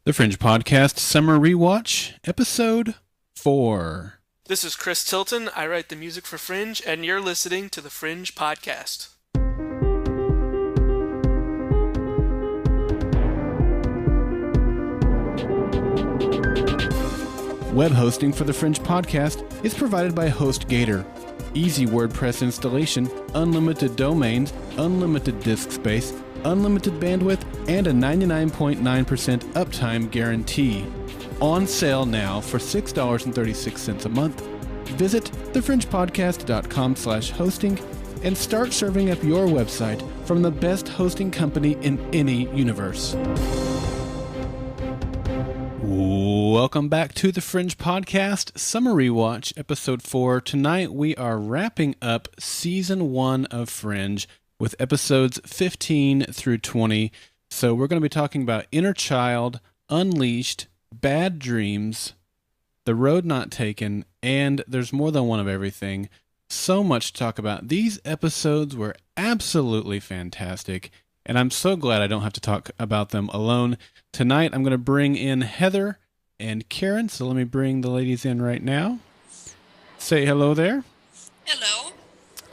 The Fringe Podcast Summer Rewatch, Episode 4. This is Chris Tilton. I write the music for Fringe, and you're listening to the Fringe Podcast. Web hosting for the Fringe Podcast is provided by HostGator. Easy WordPress installation, unlimited domains, unlimited disk space, unlimited bandwidth, and a 99.9% uptime guarantee. On sale now for $6.36 a month. Visit thefringepodcast.com/hosting and start serving up your website from the best hosting company in any universe. Welcome back to the Fringe Podcast Summer Rewatch, Episode 4. Tonight we are wrapping up Season 1 of Fringe with episodes 15 through 20. So we're going to be talking about Inner Child, Unleashed, Bad Dreams, The Road Not Taken, and There's More Than One of Everything. So much to talk about. These episodes were absolutely fantastic, and I'm so glad I don't have to talk about them alone. Tonight I'm going to bring in Heather and Karen, so let me bring the ladies in right now. Say hello there. Hello.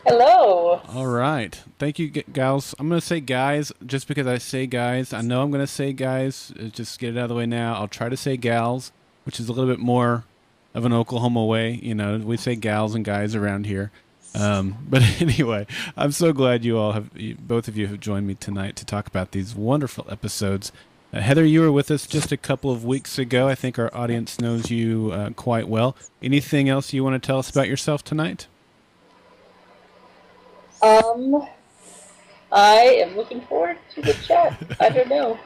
Hello. All right. Thank you, gals. I'm going to say guys just because I say guys. I know I'm going to say guys. Just get it out of the way now. I'll try to say gals, which is a little bit more of an Oklahoma way. You know, we say gals and guys around here. But anyway, I'm so glad both of you have joined me tonight to talk about these wonderful episodes. Heather, you were with us just a couple of weeks ago. I think our audience knows you quite well. Anything else you want to tell us about yourself tonight? I am looking forward to the chat. I don't know.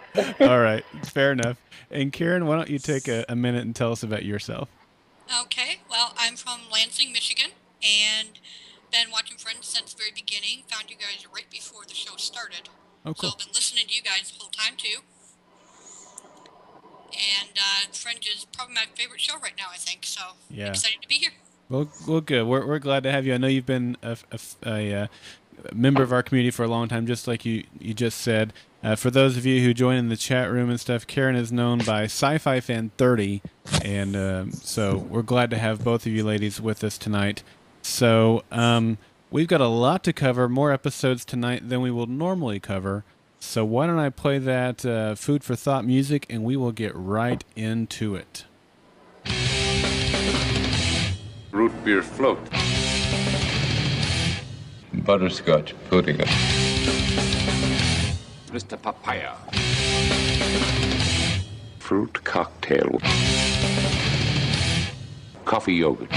All right, fair enough. And Karen, why don't you take a minute and tell us about yourself? Okay, well, I'm from Lansing, Michigan, and been watching Friends since the very beginning. Found you guys right before the show started. Oh, cool. So I've been listening to you guys the whole time, too. And Fringe is probably my favorite show right now, I think, so Yeah. I'm excited to be here. Well, good. We're glad to have you. I know you've been a member of our community for a long time, just like you just said. For those of you who join in the chat room and stuff, Karen is known by Sci-Fi Fan 30, and so we're glad to have both of you ladies with us tonight. So we've got a lot to cover, more episodes tonight than we will normally cover. So why don't I play that food for thought music, and we will get right into it. Root beer float. Butterscotch pudding. Mr. Papaya. Fruit cocktail. Coffee yogurt.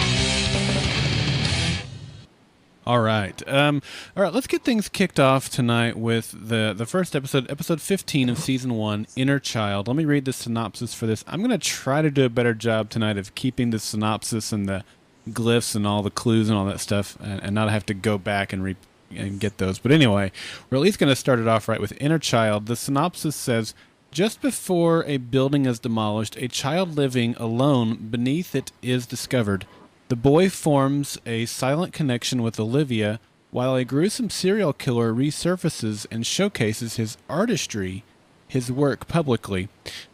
All right. Let's get things kicked off tonight with the first episode, episode 15 of season 1, Inner Child. Let me read the synopsis for this. I'm going to try to do a better job tonight of keeping the synopsis and the glyphs and all the clues and all that stuff, and not have to go back and get those. But anyway, we're at least going to start it off right with Inner Child. The synopsis says, just before a building is demolished, a child living alone beneath it is discovered. The boy forms a silent connection with Olivia, while a gruesome serial killer resurfaces and showcases his artistry, his work publicly.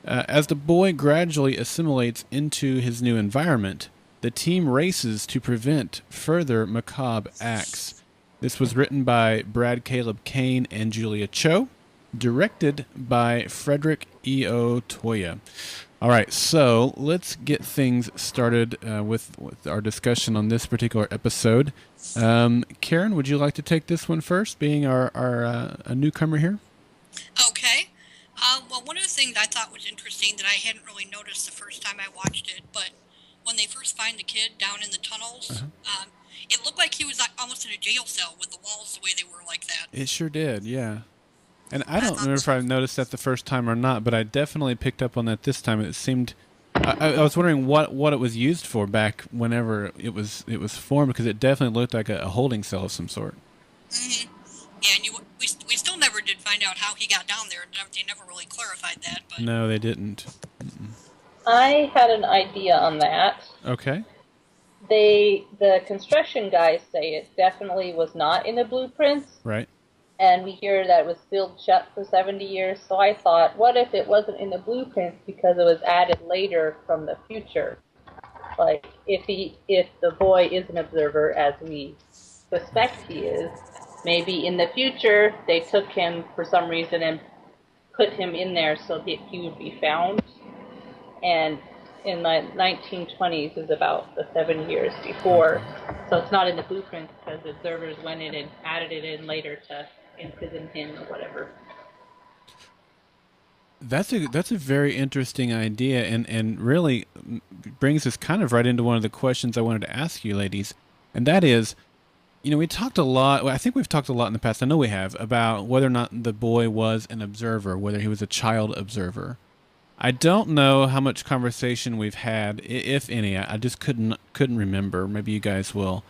As the boy gradually assimilates into his new environment, the team races to prevent further macabre acts. This was written by Brad Caleb Kane and Julia Cho, directed by Frederick E.O. Toya. All right, so let's get things started with our discussion on this particular episode. Karen, would you like to take this one first, being our a newcomer here? Okay. Well, one of the things I thought was interesting that I hadn't really noticed the first time I watched it, but when they first find the kid down in the tunnels, it looked like he was almost in a jail cell with the walls the way they were like that. It sure did, yeah. And I don't remember if I noticed that the first time or not, but I definitely picked up on that this time. It seemed, I was wondering what it was used for back whenever it was formed, because it definitely looked like a holding cell of some sort. Mm-hmm. Yeah, and we still never did find out how he got down there. They never really clarified that. But No, they didn't. I had an idea on that. Okay. The construction guys say it definitely was not in the blueprints, Right. and we hear that it was sealed shut for 70 years. So I thought, what if it wasn't in the blueprints because it was added later from the future? Like, if the boy is an observer, as we suspect he is, maybe in the future they took him for some reason and put him in there so that he would be found. And in the 1920s is about the 7 years before, so it's not in the blueprints because the observers went in and added it in later to imprison him or whatever. That's a very interesting idea, and really brings us kind of right into one of the questions I wanted to ask you, ladies, and that is, we talked a lot. I think we've talked a lot in the past. I know we have, about whether or not the boy was an observer, whether he was a child observer. I don't know how much conversation we've had, if any. I just couldn't remember. Maybe you guys will.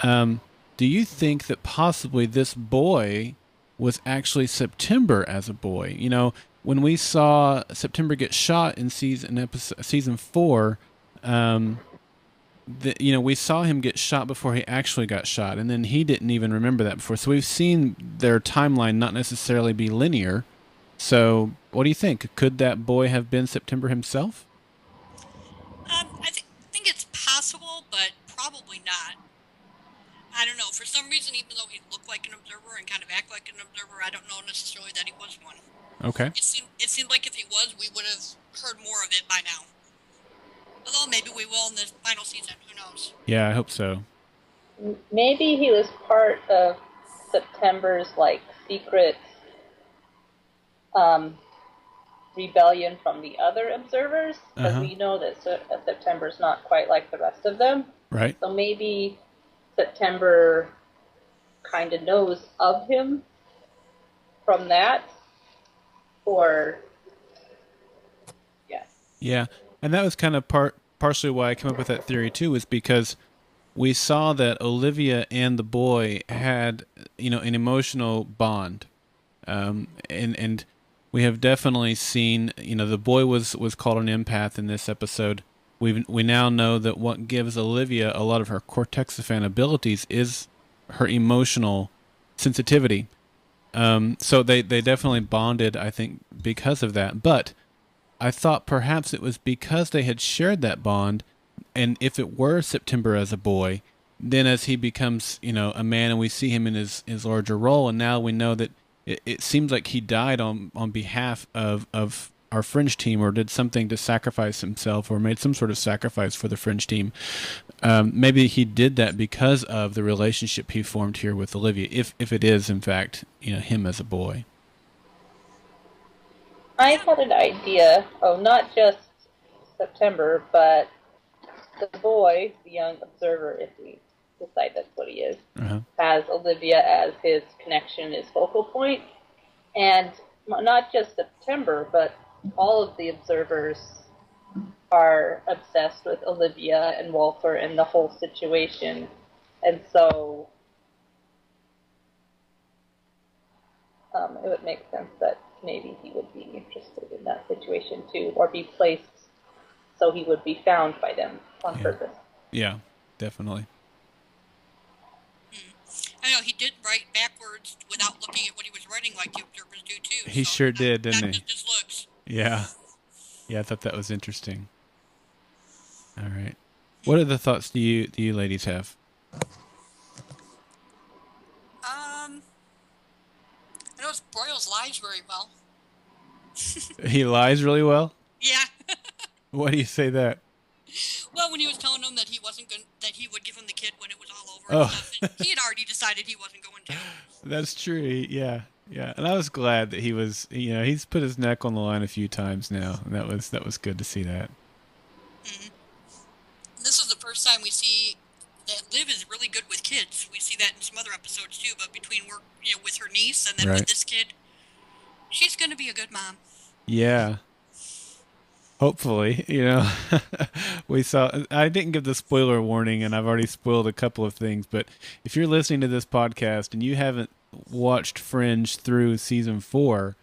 Do you think that possibly this boy was actually September as a boy? When we saw September get shot in season 4, we saw him get shot before he actually got shot, and then he didn't even remember that before. So we've seen their timeline not necessarily be linear. So what do you think? Could that boy have been September himself? I think it's possible, but probably not. I don't know. For some reason, even though he looked like an observer and kind of act like an observer, I don't know necessarily that he was one. Okay. It seemed like if he was, we would have heard more of it by now. Although maybe we will in the final season. Who knows? Yeah, I hope so. Maybe he was part of September's secret rebellion from the other observers, because we know that September's not quite like the rest of them. Right. So maybe September kind of knows of him from that, or yeah, and that was kind of partially why I came up with that theory too, is because we saw that Olivia and the boy had an emotional bond, and we have definitely seen the boy was called an empath in this episode. We now know that what gives Olivia a lot of her corexiphan abilities is her emotional sensitivity. So they definitely bonded, I think, because of that. But I thought perhaps it was because they had shared that bond, and if it were September as a boy, then as he becomes, a man and we see him in his larger role, and now we know that it seems like he died on behalf of our Fringe team, or did something to sacrifice himself, or made some sort of sacrifice for the Fringe team. Maybe he did that because of the relationship he formed here with Olivia, if it is, in fact, him as a boy. I had an idea, not just September, but the boy, the young observer, if we decide that's what he is, has Olivia as his connection, his focal point. And not just September, but all of the observers are obsessed with Olivia and Walter and the whole situation. And so it would make sense that maybe he would be interested in that situation too, or be placed so he would be found by them on purpose. Yeah, definitely. I know he did write backwards without looking at what he was writing, like the observers do too. He sure did, didn't he? Not just his looks. Yeah. Yeah, I thought that was interesting. All right. What other thoughts do you ladies have? I know Broyles lies very well. He lies really well? Yeah. Why do you say that? Well, when he was telling him that he wasn't that he would give him the kid when it was all over, Oh. and stuff, and he had already decided he wasn't going to. That's true. Yeah. And I was glad that he was, he's put his neck on the line a few times now, and that was good to see that. Mm-hmm. This is the first time we see that Liv is really good with kids. We see that in some other episodes too, but between work, with her niece and then with this kid, she's going to be a good mom. Yeah. Hopefully, we saw, I didn't give the spoiler warning, and I've already spoiled a couple of things, but if you're listening to this podcast and you haven't watched Fringe through season 4,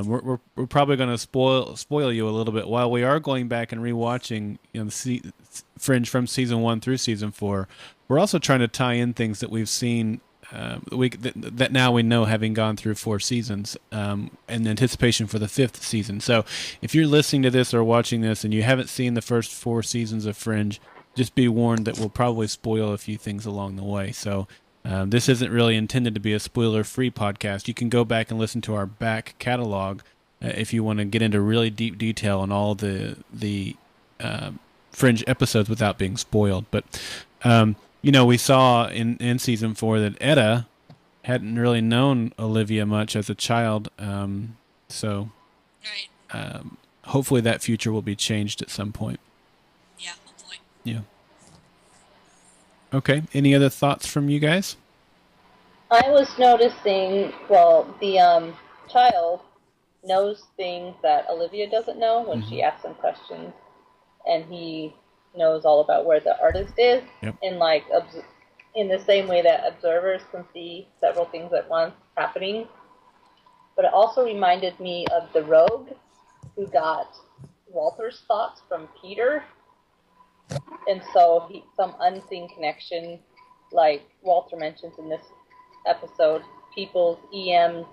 we're probably going to spoil you a little bit. While we are going back and rewatching Fringe from season 1 through season 4, we're also trying to tie in things that we've seen that now we know, having gone through 4 seasons, in anticipation for the 5th season. So if you're listening to this or watching this and you haven't seen the first 4 seasons of Fringe, just be warned that we'll probably spoil a few things along the way. So this isn't really intended to be a spoiler-free podcast. You can go back and listen to our back catalog if you want to get into really deep detail on all the Fringe episodes without being spoiled. But we saw in season 4 that Etta hadn't really known Olivia much as a child. So Right. Hopefully that future will be changed at some point. Yeah, hopefully. Yeah. Okay. Any other thoughts from you guys? I was noticing, the child knows things that Olivia doesn't know when she asks him questions, and he knows all about where the artist is, Yep. and in the same way that observers can see several things at once happening. But it also reminded me of the rogue who got Walter's thoughts from Peter, and so some unseen connection, like Walter mentions in this episode, people's EM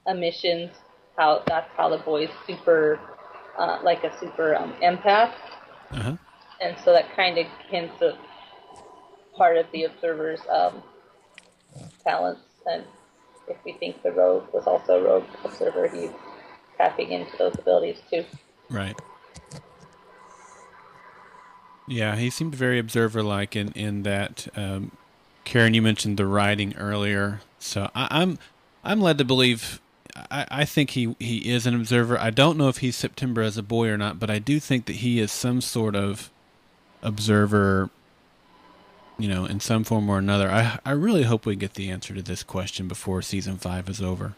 emissions. That's how the boy's super empath, and so that kind of hints at part of the observer's talents. And if we think the rogue was also a rogue observer, he's tapping into those abilities too. Right. Yeah, he seemed very observer-like in that. Karen, you mentioned the writing earlier, so I'm led to believe. I think he is an observer. I don't know if he's September as a boy or not, but I do think that he is some sort of observer, in some form or another. I really hope we get the answer to this question before season 5 is over.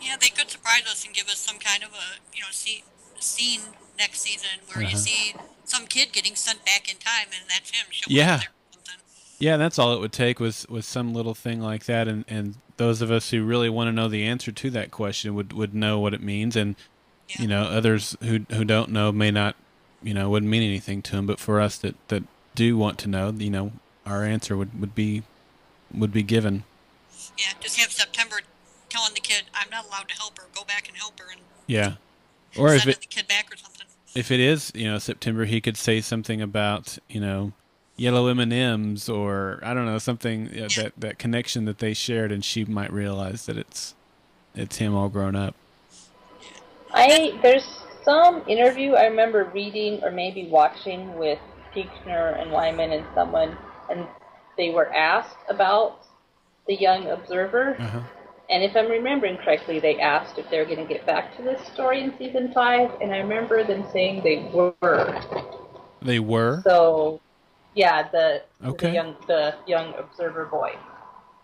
Yeah, they could surprise us and give us some kind of a scene next season where you see some kid getting sent back in time, and that's him showing up there or something. Yeah, that's all it would take was some little thing like that, and those of us who really want to know the answer to that question would know what it means, and others who don't know may not, wouldn't mean anything to them. But for us that do want to know, our answer would be given. Yeah, just have September telling the kid, "I'm not allowed to help her. Go back and help her." And yeah, or send the kid back or something. If it is, September, he could say something about, yellow M&Ms, or I don't know, something that connection that they shared, and she might realize that it's him all grown up. There's some interview I remember reading or maybe watching with Piechner and Wyman and someone, and they were asked about the young observer. And if I'm remembering correctly, they asked if they're going to get back to this story in season 5, and I remember them saying they were. They were? So, yeah, the young observer boy.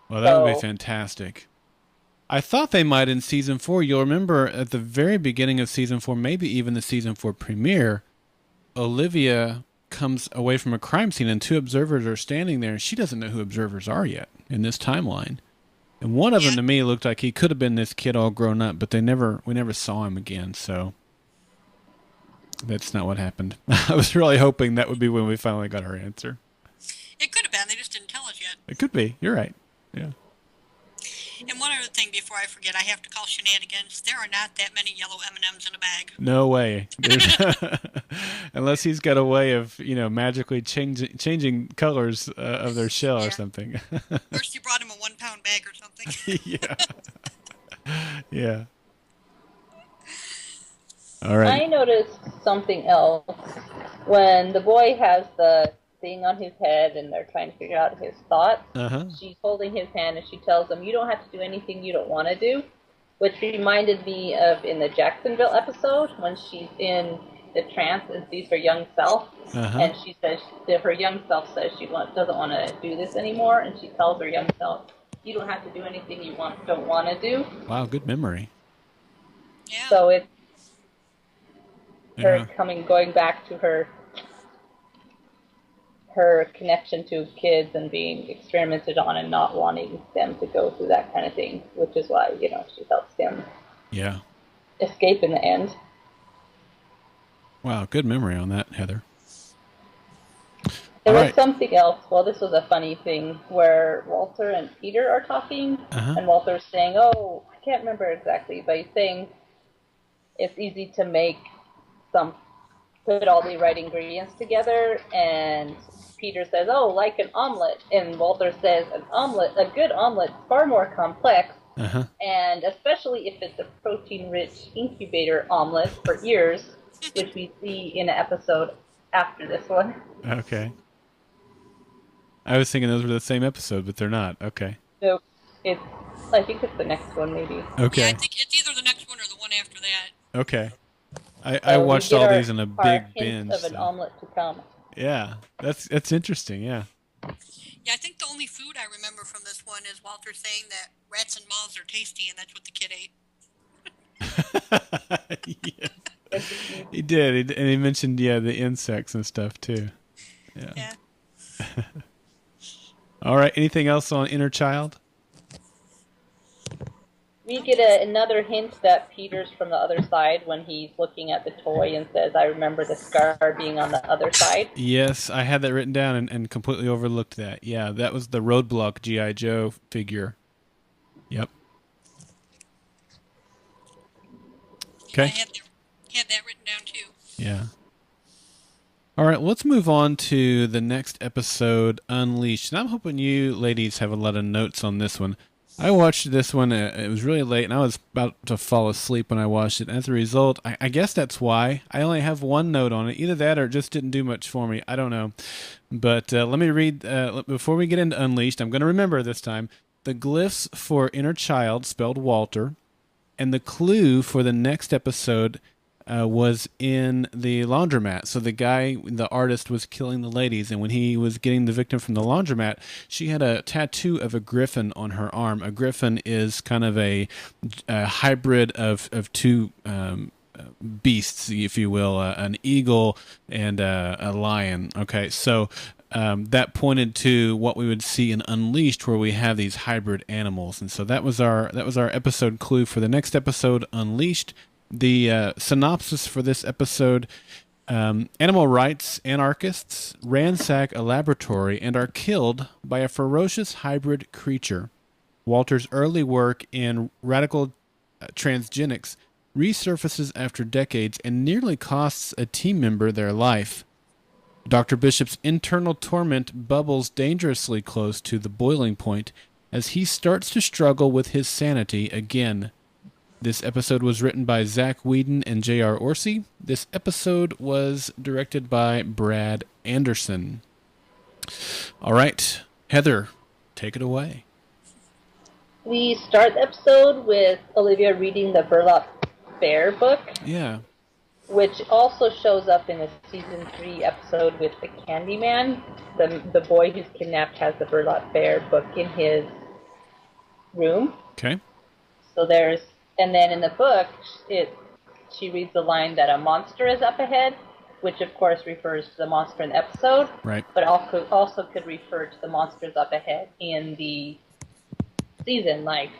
Well, that would be fantastic. I thought they might in season 4. You'll remember at the very beginning of season 4, maybe even the season 4 premiere, Olivia comes away from a crime scene and 2 observers are standing there, and she doesn't know who observers are yet in this timeline. And one of them to me looked like he could have been this kid all grown up, but we never saw him again, so that's not what happened. I was really hoping that would be when we finally got our answer. It could have been. They just didn't tell us yet. It could be. You're right. Yeah. And one other thing before I forget, I have to call shenanigans. There are not that many yellow M&Ms in a bag. No way. Unless he's got a way of, magically changing colors of their shell or something. First you brought him a 1-pound bag or something. Yeah. All right. I noticed something else. When the boy has the thing on his head and they're trying to figure out his thoughts, she's holding his hand and she tells him, "You don't have to do anything you don't want to do," which reminded me of in the Jacksonville episode when she's in the trance and sees her young self, and she says that her young self says she doesn't want to do this anymore, and she tells her young self, "You don't have to do anything you don't want to do." Wow, good memory. Yeah. So it's her going back to her connection to kids and being experimented on and not wanting them to go through that kind of thing, which is why, she helps him escape in the end. Wow, good memory on that, Heather. There All was right. something else. Well, this was a funny thing where Walter and Peter are talking, and Walter's saying, "Oh, I can't remember exactly, but he's saying it's easy to put all the right ingredients together." And Peter says, "Oh, like an omelet," and Walter says, a good omelet, is far more complex, and especially if it's a protein-rich incubator omelet for ears, which we see in an episode after this one. Okay. I was thinking those were the same episode, but they're not. Okay. So I think it's the next one, maybe. Okay. Yeah, I think it's either the next one or the one after that. Okay. I watched all these in a big binge. Of an omelet to come. Yeah, that's interesting. Yeah. Yeah, I think the only food I remember from this one is Walter saying that rats and moths are tasty, and that's what the kid ate. Yeah. He did, and he mentioned the insects and stuff too. Yeah. All right. Anything else on Inner Child? We get another hint that Peter's from the other side when he's looking at the toy and says, "I remember the scar being on the other side." Yes, I had that written down and completely overlooked that. Yeah, that was the Roadblock G.I. Joe figure. Yep. Okay. I had that written down too. Yeah. All right, let's move on to the next episode, Unleashed. And I'm hoping you ladies have a lot of notes on this one. I watched this one. It was really late, and I was about to fall asleep when I watched it. As a result, I guess that's why I only have one note on it. Either that or it just didn't do much for me. I don't know. But let me read, before we get into Unleashed, I'm going to remember this time, the glyphs for Inner Child, spelled Walter, and the clue for the next episode was in the laundromat. So the artist was killing the ladies, and when he was getting the victim from the laundromat, she had a tattoo of a griffin on her arm. A griffin is kind of a hybrid of two beasts, if you will, an eagle and a lion. Okay, so that pointed to what we would see in Unleashed, where we have these hybrid animals, and so that was our episode clue for the next episode, Unleashed. The synopsis for this episode: animal rights anarchists ransack a laboratory and are killed by a ferocious hybrid creature. Walter's early work in radical transgenics resurfaces after decades and nearly costs a team member their life. Dr. Bishop's internal torment bubbles dangerously close to the boiling point as he starts to struggle with his sanity again. This episode was written by Zach Whedon and J.R. Orsi. This episode was directed by Brad Anderson. All right, Heather, take it away. We start the episode with Olivia reading the Burlap Bear book. Yeah. Which also shows up in the season 3 episode with the Candyman. The boy who's kidnapped has the Burlap Bear book in his room. Okay. So and then in the book, she reads the line that a monster is up ahead, which of course refers to the monster in the episode. Right. But also could refer to the monsters up ahead in the season, like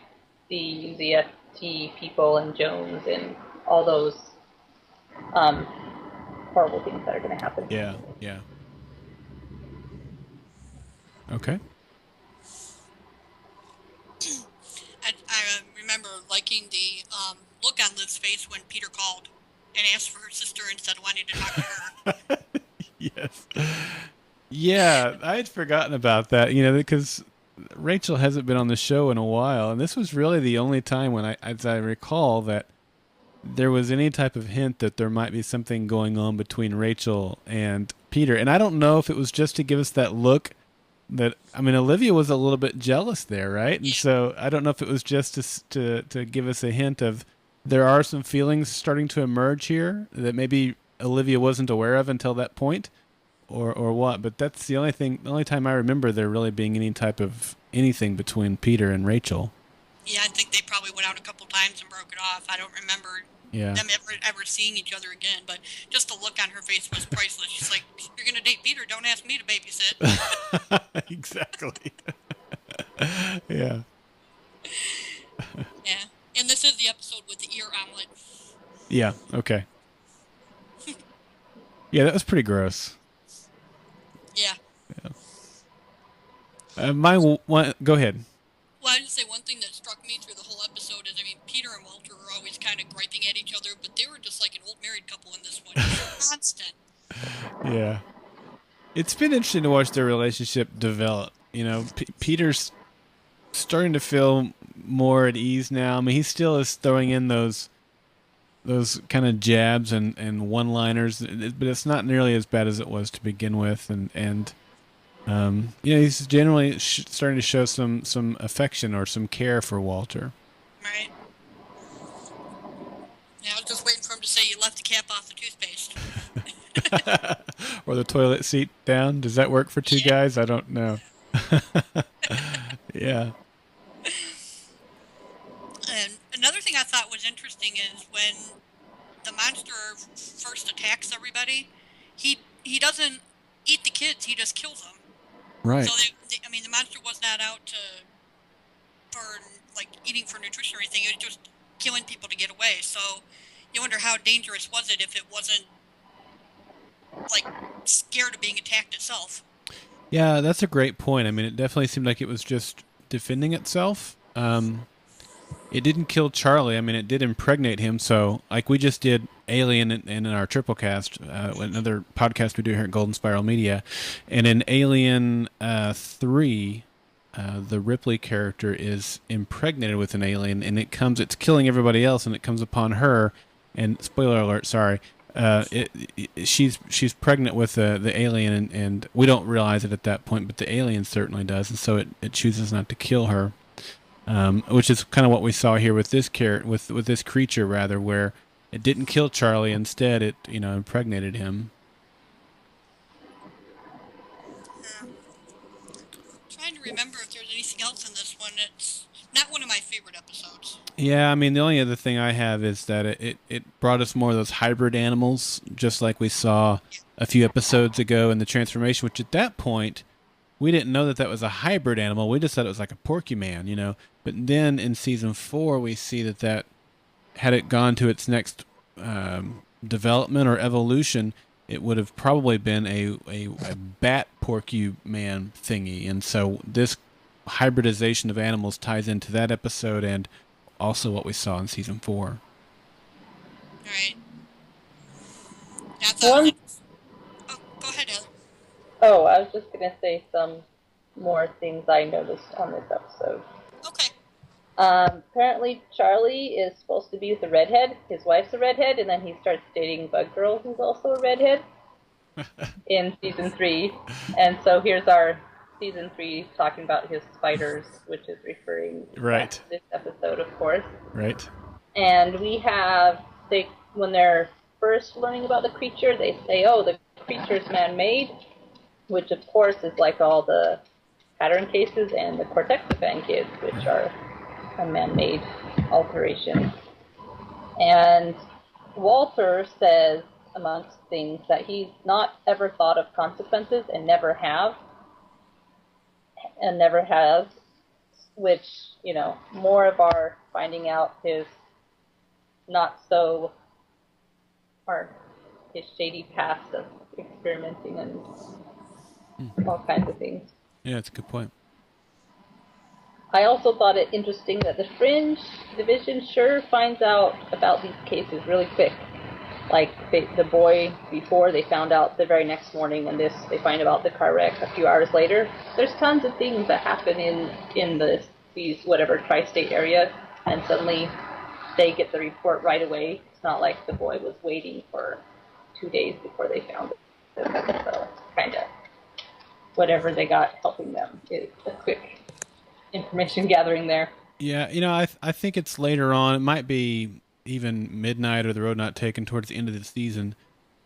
the ZFT people and Jones and all those horrible things that are going to happen. Yeah. Okay. I remember liking the look on Liv's face when Peter called and asked for her sister instead of wanting to talk to her. Yes. Yeah, I had forgotten about that, because Rachel hasn't been on the show in a while, and this was really the only time when as I recall, that there was any type of hint that there might be something going on between Rachel and Peter. And I don't know if it was just to give us that look that, Olivia was a little bit jealous there, right? And so I don't know if it was just to give us a hint of there are some feelings starting to emerge here that maybe Olivia wasn't aware of until that point, or what. But that's the only time I remember there really being any type of anything between Peter and Rachel. Yeah, I think they probably went out a couple times and broke it off. I don't remember them ever seeing each other again, but just the look on her face was priceless. She's like, "You're going to date Peter, don't ask me to babysit." Exactly. Yeah. Yeah, and this is the episode with the ear omelet. Yeah, okay. Yeah, that was pretty gross. Yeah. Go ahead. Well, I just say one thing that struck me through the whole episode is, I mean, Peter and Walter were always kind of griping at each other, but they were just like an old married couple in this one. Constant. Yeah. It's been interesting to watch their relationship develop. You know, Peter's starting to feel more at ease now. I mean, he still is throwing in those kind of jabs and one-liners, but it's not nearly as bad as it was to begin with. And you know, he's generally starting to show some affection or some care for Walter. Right. Yeah, I was just waiting for him to say you left the cap off the toothpaste. Or the toilet seat down. Does that work for two guys? I don't know. Yeah. And another thing I thought was interesting is when the monster first attacks everybody, he doesn't eat the kids, he just kills them. Right. So, I mean, the monster was not out for, like, eating for nutrition or anything. It was just killing people to get away. So you wonder how dangerous was it if it wasn't, like, scared of being attacked itself. Yeah, that's a great point. I mean, it definitely seemed like it was just defending itself. It didn't kill Charlie. I mean, it did impregnate him. So, like we just did Alien in our triple cast, another podcast we do here at Golden Spiral Media. And in Alien 3, the Ripley character is impregnated with an alien, and it's killing everybody else, and it comes upon her. And spoiler alert, sorry. She's pregnant with the alien, and we don't realize it at that point, but the alien certainly does, and so it chooses not to kill her, which is kind of what we saw here with this with this creature, rather, where it didn't kill Charlie. Instead, it impregnated him. Trying to remember if there's anything else in this one. It's not one of my favorite episodes. Yeah, I mean, the only other thing I have is that it brought us more of those hybrid animals, just like we saw a few episodes ago in the transformation, which at that point, we didn't know that was a hybrid animal. We just thought it was like a Porky-Man, But then in season 4, we see that had it gone to its next development or evolution, it would have probably been a bat Porky-Man thingy. And so this hybridization of animals ties into that episode and also what we saw in season 4. Right. One. Oh, go ahead, Heather. Oh, I was just going to say some more things I noticed on this episode. Okay. Apparently, Charlie is supposed to be with a redhead. His wife's a redhead, and then he starts dating Bug Girl, who's also a redhead, in season 3. And so here's our season 3 talking about his spiders, which is referring to this episode, of course. Right. And we have, when they're first learning about the creature, they say, oh, the creature's man-made, which of course is like all the pattern cases and the corexiphan kids, which are a man-made alteration. And Walter says, amongst things, that he's not ever thought of consequences and never has, which, more of our finding out his his shady past of experimenting and all kinds of things. Yeah, that's a good point. I also thought it interesting that the Fringe division sure finds out about these cases really quick. Like the boy before, they found out the very next morning, and they find about the car wreck a few hours later. There's tons of things that happen in these whatever tri-state area, and suddenly they get the report right away. It's not like the boy was waiting for 2 days before they found it. So kind of whatever they got helping them is a quick information gathering there. Yeah, I think it's later on. It might be even midnight or the road not taken towards the end of the season.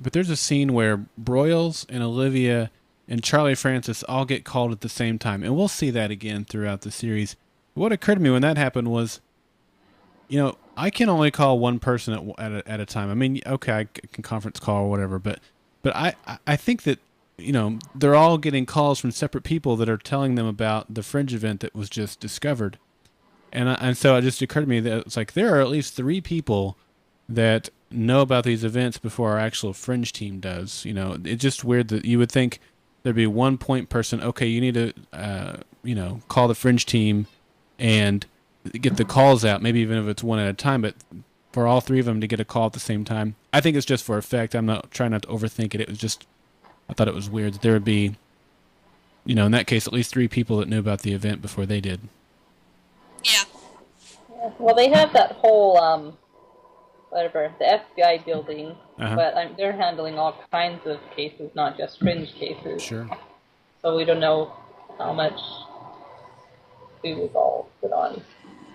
But there's a scene where Broyles and Olivia and Charlie Francis all get called at the same time. And we'll see that again throughout the series. What occurred to me when that happened was, I can only call one person at a time. I mean, okay, I can conference call or whatever, but I think that, they're all getting calls from separate people that are telling them about the Fringe event that was just discovered. And so it just occurred to me that it's like there are at least 3 people that know about these events before our actual Fringe team does. It's just weird that you would think there'd be one point person. Okay, you need to call the Fringe team and get the calls out, maybe even if it's one at a time, but for all three of them to get a call at the same time. I think it's just for effect. I'm not trying not to overthink it. It was just, I thought it was weird that there would be, in that case, at least three people that knew about the event before they did. Yeah. Well, they have that whole, the FBI building, but they're handling all kinds of cases, not just Fringe cases. Sure. So we don't know how much we was all put on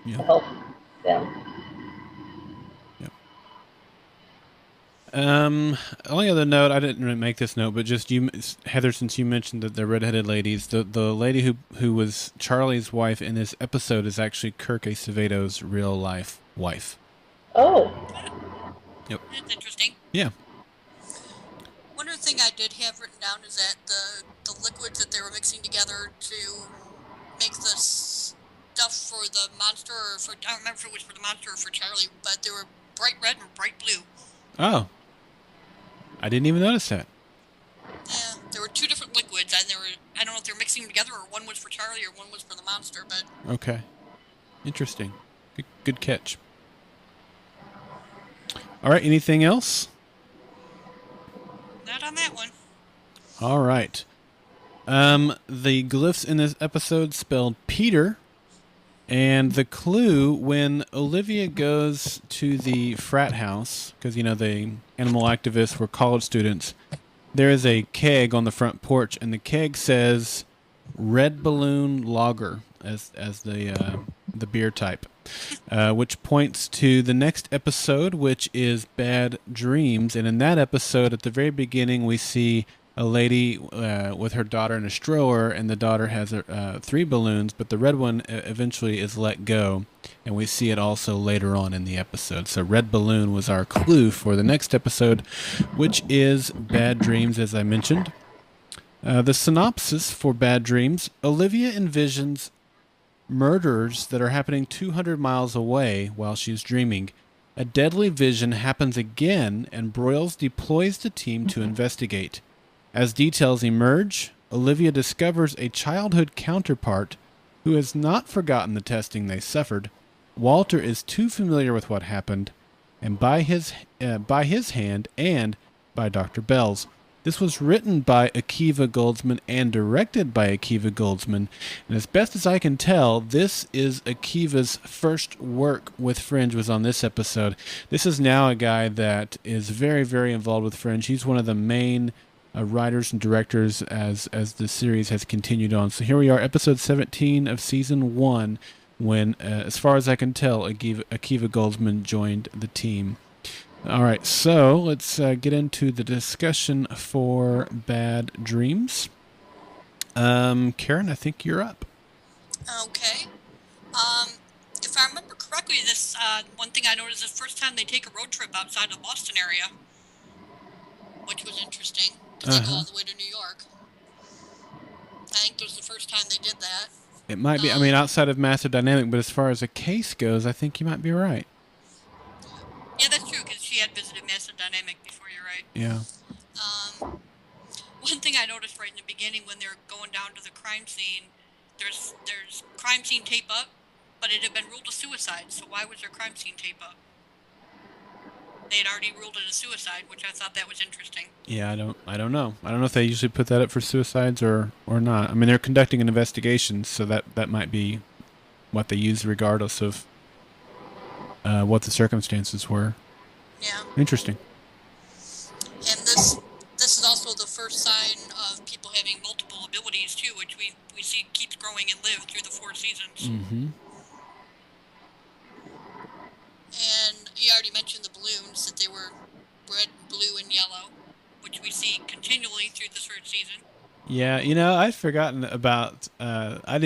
to help them. Only other note, I didn't really make this note, but just you, Heather, since you mentioned that the redheaded ladies, the lady who was Charlie's wife in this episode is actually Kirk Aceveto's real life wife. Oh. Yep. That's interesting. Yeah. One other thing I did have written down is that the liquids that they were mixing together to make the stuff for the monster, or for, I don't remember if it was for the monster or for Charlie, but they were bright red or bright blue. Oh. I didn't even notice that. Yeah, there were two different liquids, and I don't know if they were mixing them together, or one was for Charlie or one was for the monster, but... Okay. Interesting. Good catch. All right, anything else? Not on that one. All right. The glyphs in this episode spelled Peter, and the clue when Olivia goes to the frat house, because, the animal activists were college students, there is a keg on the front porch, and the keg says Red Balloon Lager as the beer type, which points to the next episode, which is Bad Dreams. And in that episode, at the very beginning, we see a lady with her daughter in a stroller, and the daughter has 3 balloons, but the red one eventually is let go, and we see it also later on in the episode. So Red Balloon was our clue for the next episode, which is Bad Dreams, as I mentioned. The synopsis for Bad Dreams: Olivia envisions murders that are happening 200 miles away while she's dreaming. A deadly vision happens again, and Broyles deploys the team to investigate. As details emerge, Olivia discovers a childhood counterpart who has not forgotten the testing they suffered. Walter is too familiar with what happened, and by his hand and by Dr. Bell's. This was written by Akiva Goldsman and directed by Akiva Goldsman, and as best as I can tell, this is Akiva's first work with Fringe was on this episode. This is now a guy that is very, very involved with Fringe. He's one of the main writers and directors as the series has continued on. So here we are, episode 17 of season 1, when, as far as I can tell, Akiva Goldsman joined the team. All right, so let's get into the discussion for Bad Dreams. Karen, I think you're up. Okay. If I remember correctly, this one thing I noticed is the first time they take a road trip outside the Boston area, which was interesting. They go all the way to New York. I think it was the first time they did that. It might be, outside of Massive Dynamic, but as far as a case goes, I think you might be right. Yeah, that's true, because she had visited Massive Dynamic before, you're right. Yeah. One thing I noticed right in the beginning when they're going down to the crime scene, there's crime scene tape up, but it had been ruled a suicide, so why was there crime scene tape up? They had already ruled it a suicide, which I thought that was interesting. Yeah, I don't know. I don't know if they usually put that up for suicides or not. I mean, they're conducting an investigation, so that might be what they use regardless of what the circumstances were. Yeah. Interesting. And this is also the first sign of people having multiple abilities too, which we see keeps growing and live through the 4 seasons. Mm-hmm. And you already mentioned the balloons, that they were red, blue, and yellow, which we see continually through the 3rd season. Yeah, I'd forgotten about. I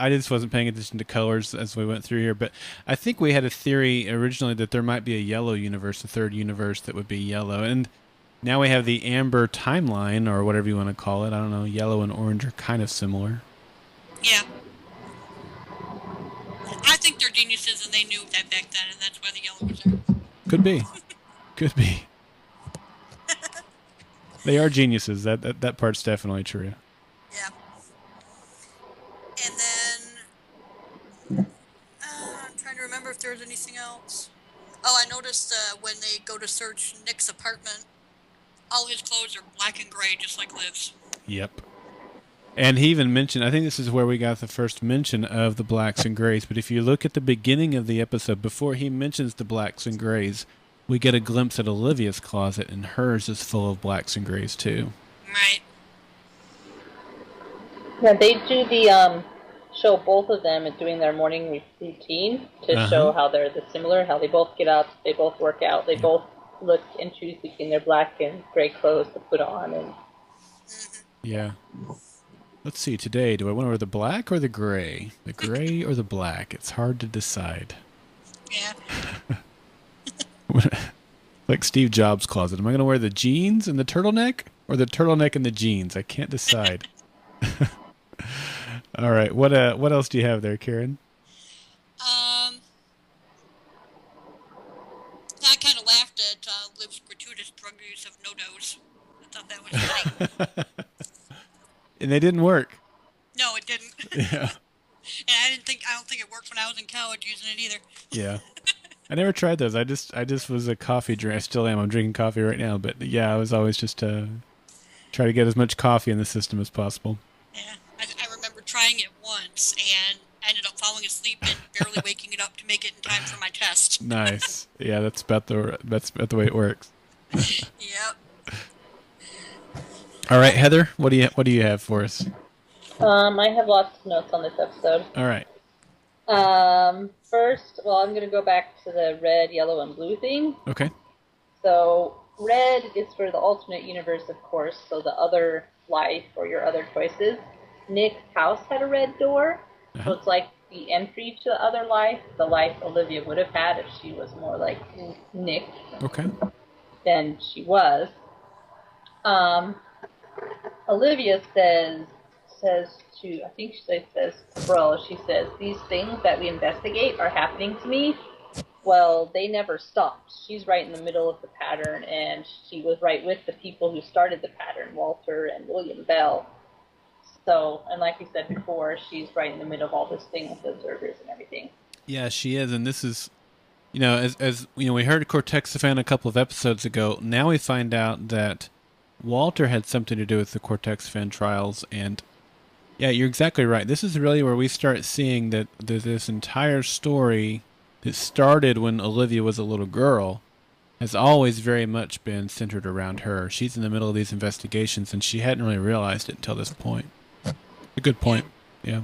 just wasn't paying attention to colors as we went through here, but I think we had a theory originally that there might be a yellow universe, a 3rd universe that would be yellow, and now we have the amber timeline, or whatever you want to call it. I don't know. Yellow and orange are kind of similar. Yeah. I think they're geniuses, and they knew that back then, and that's why the yellow was there. Could be. Could be. They are geniuses. That part's definitely true. Yeah. And then when they go to search Nick's apartment, all his clothes are black and gray, just like Liv's. Yep. And he even mentioned, I think this is where we got the first mention of the blacks and grays, but if you look at the beginning of the episode, before he mentions the blacks and grays, we get a glimpse at Olivia's closet, and hers is full of blacks and grays, too. Right. Yeah, they do the, show both of them doing their morning routine to show how they're similar, how they both get up, they both work out, they both look and choose between their black and gray clothes to put on. And Yeah. Let's see, today, do I want to wear the black or the gray? The gray or the black? It's hard to decide. Yeah. Like Steve Jobs' closet. Am I going to wear the jeans and the turtleneck, or the turtleneck and the jeans? I can't decide. All right, what else do you have there, Karen? I kind of laughed at Liv's gratuitous drug use of no-dos. I thought that was funny. And they didn't work. No, it didn't. Yeah. And I don't think it worked when I was in college using it either. Yeah. I never tried those. I just was a coffee drink. I still am. I'm drinking coffee right now. But yeah, I was always just try to get as much coffee in the system as possible. Yeah. I remember trying it once and I ended up falling asleep and barely waking it up to make it in time for my test. Nice. Yeah, that's about the way it works. Yep. All right, Heather, what do you have for us? I have lots of notes on this episode. All right. First, well, I'm going to go back to the red, yellow, and blue thing. Okay. So, red is for the alternate universe, of course, so the other life or your other choices. Nick's house had a red door, so it's like the entry to the other life, the life Olivia would have had if she was more like Nick than she was. Olivia says to, I think she says, bro, she says, these things that we investigate are happening to me. Well, they never stopped. She's right in the middle of the pattern, and she was right with the people who started the pattern, Walter and William Bell. So, and like we said before, she's right in the middle of all this thing with the observers and everything. Yeah, she is, and this is, as we heard corexiphan a couple of episodes ago. Now we find out that Walter had something to do with the corexiphan trials, and yeah, you're exactly right. This is really where we start seeing that this entire story that started when Olivia was a little girl has always very much been centered around her. She's in the middle of these investigations, and she hadn't really realized it until this point. A good point. Yeah.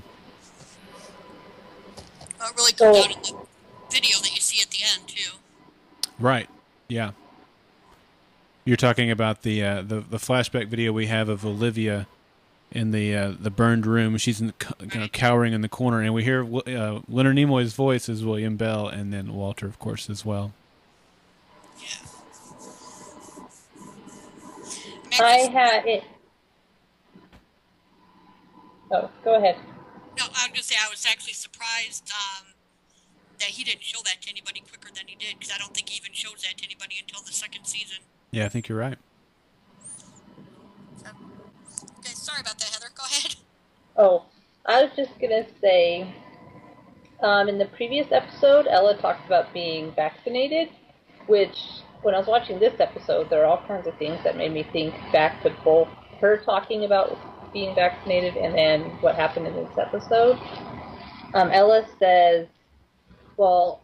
It really comes out in the video that you see at the end, too. Right. Yeah. You're talking about the flashback video we have of Olivia in the burned room. She's cowering in the corner, and we hear Leonard Nimoy's voice as William Bell, and then Walter, of course, as well. Yeah. I had it. Oh, go ahead. No, I was going to say I was actually surprised that he didn't show that to anybody quicker than he did, because I don't think he even shows that to anybody until the second season. Yeah, I think you're right. So, okay, sorry about that, Heather. Go ahead. Oh, I was just going to say, in the previous episode, Ella talked about being vaccinated, which, when I was watching this episode, there are all kinds of things that made me think back to both her talking about being vaccinated and then what happened in this episode. Ella says, well,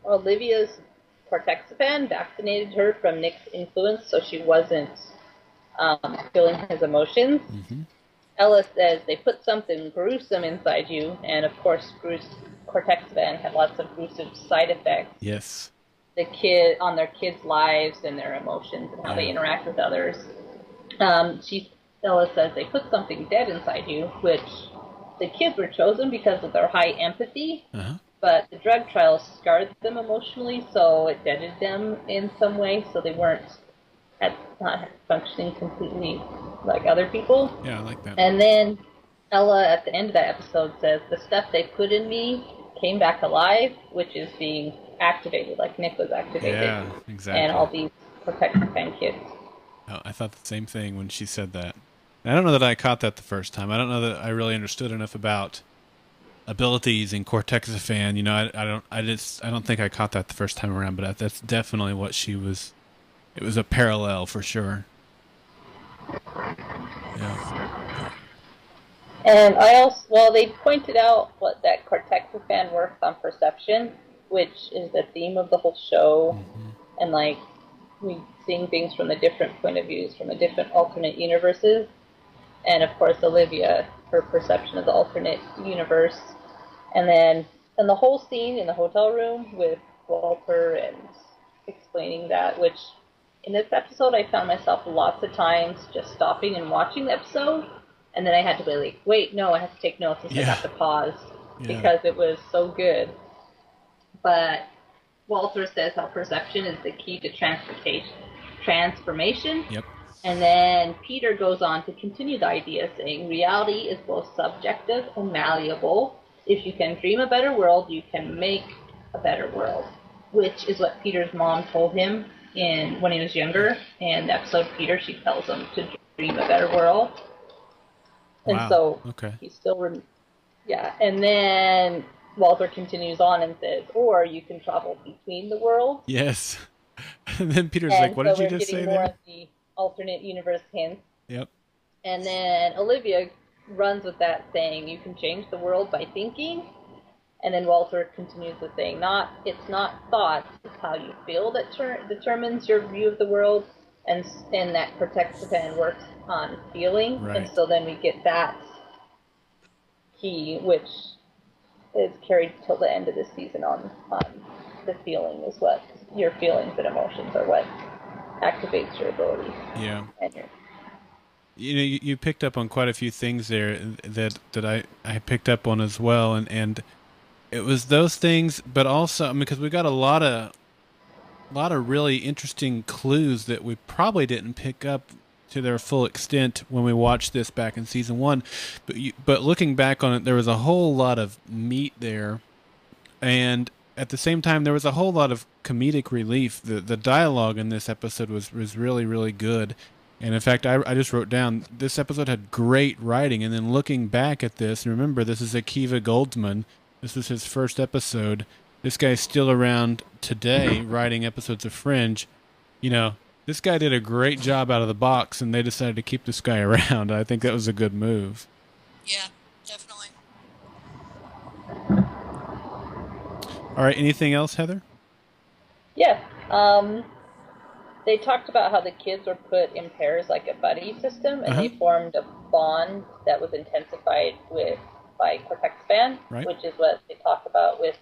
Olivia's corexiphan vaccinated her from Nick's influence, so she wasn't feeling his emotions. Mm-hmm. Ella says they put something gruesome inside you, and of course, corexiphan had lots of gruesome side effects. Yes. On their kids' lives and their emotions and how they interact with others. Ella says they put something dead inside you, which the kids were chosen because of their high empathy, but the drug trials scarred them emotionally, so it deaded them in some way, so they weren't not functioning completely like other people. Yeah, I like that. And then Ella, at the end of that episode, says the stuff they put in me came back alive, which is being activated, like Nick was activated. Yeah, exactly. And all these corexiphan kids. Oh, I thought the same thing when she said that. I don't know that I caught that the first time. I don't know that I really understood enough about abilities and corexiphan. You know, I don't think I caught that the first time around, but that's definitely what she was. It was a parallel for sure. Yeah. And I also, well, they pointed out that corexiphan works on perception, which is the theme of the whole show, and like we seeing things from the different point of views, from the different alternate universes, and of course Olivia, her perception of the alternate universe, and then the whole scene in the hotel room with Walter and explaining that, which in this episode I found myself lots of times just stopping and watching the episode. And then I had to be like, wait, no, I have to take notes, and so I have to pause because it was so good. But Walter says how perception is the key to transformation. Yep. And then Peter goes on to continue the idea, saying reality is both subjective and malleable. If you can dream a better world, you can make a better world, which is what Peter's mom told him when he was younger. In the episode Peter, she tells him to dream a better world. And so he's still, and then Walter continues on and says, or you can travel between the worlds. Yes. And then Peter's like, what did you just say there? More of the alternate universe hints. Yep. And then Olivia runs with that, saying, you can change the world by thinking. And then Walter continues with saying, it's not thoughts, it's how you feel that determines your view of the world. And that corexiphan works on feeling, and so then we get that key, which is carried till the end of the season on the feeling is what your feelings and emotions are what activates your ability. Yeah. And you know, you picked up on quite a few things there that I picked up on as well, and it was those things, but also because we got a lot of really interesting clues that we probably didn't pick up to their full extent when we watched this back in season 1. But looking back on it, there was a whole lot of meat there, and at the same time, there was a whole lot of comedic relief. The dialogue in this episode was really, really good. And in fact, I just wrote down, this episode had great writing. And then looking back at this, remember, this is Akiva Goldsman. This was his first episode. This guy's still around today writing episodes of Fringe. You know, this guy did a great job out of the box, and they decided to keep this guy around. I think that was a good move. Yeah, definitely. All right, anything else, Heather? Yeah. They talked about how the kids were put in pairs like a buddy system, and they formed a bond that was intensified by corexiphan, which is what they talk about with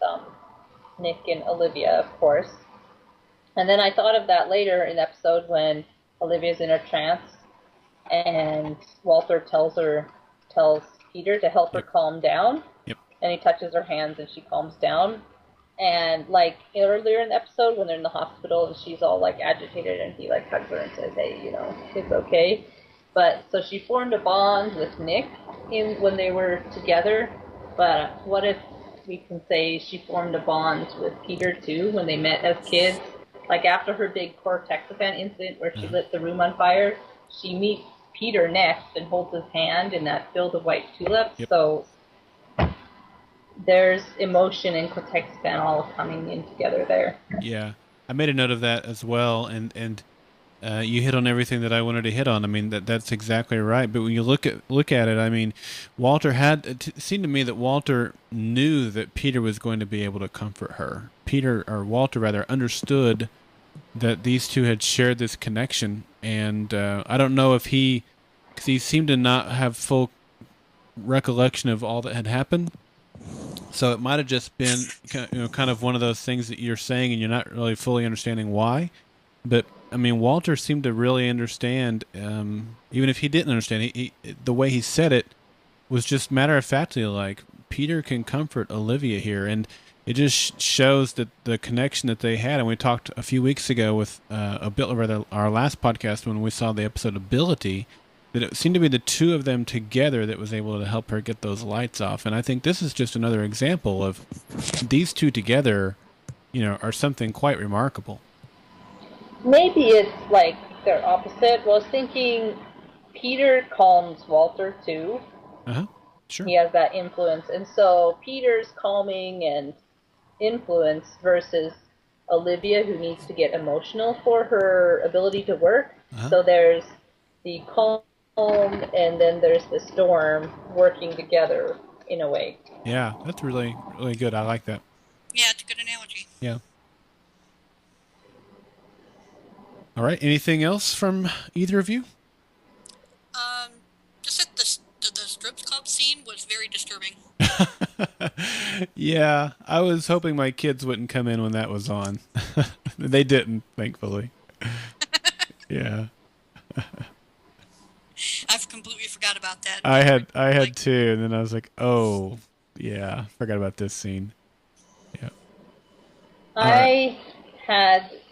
Nick and Olivia, of course. And then I thought of that later in the episode when Olivia's in a trance and Walter tells Peter to help her calm down. Yep. And he touches her hands and she calms down. And like earlier in the episode when they're in the hospital and she's all like agitated and he like hugs her and says, hey, you know, it's okay. But so she formed a bond with Nick when they were together. But what if we can say she formed a bond with Peter too when they met as kids? Like after her big corexiphan incident where she lit the room on fire, she meets Peter next and holds his hand in that field of white tulips. Yep. So there's emotion and corexiphan all coming in together there. Yeah, I made a note of that as well, and you hit on everything that I wanted to hit on. I mean, that's exactly right. But when you look at it, I mean, it seemed to me that Walter knew that Peter was going to be able to comfort her. Walter rather, understood that these two had shared this connection, and I don't know if because he seemed to not have full recollection of all that had happened. So it might have just been, kind of one of those things that you're saying and you're not really fully understanding why. But I mean, Walter seemed to really understand, even if he didn't understand. The way he said it was just matter-of-factly like, Peter can comfort Olivia here, and it just shows that the connection that they had. And we talked a few weeks ago with our last podcast when we saw the episode Ability, that it seemed to be the two of them together that was able to help her get those lights off. And I think this is just another example of these two together, are something quite remarkable. Maybe it's like they're opposite. Well, I was thinking Peter calms Walter too. Sure. He has that influence. And so Peter's calming and influence versus Olivia, who needs to get emotional for her ability to work. So there's the calm and then there's the storm working together in a way. Yeah, that's really, really good. I like that. Yeah, it's a good analogy. Yeah. All right. Anything else from either of you? Just that the strip club scene was very disturbing. Yeah, I was hoping my kids wouldn't come in when that was on. They didn't, thankfully. Yeah. I've completely forgot about that. I had too, and then I was like, oh, yeah, forgot about this scene. Yeah.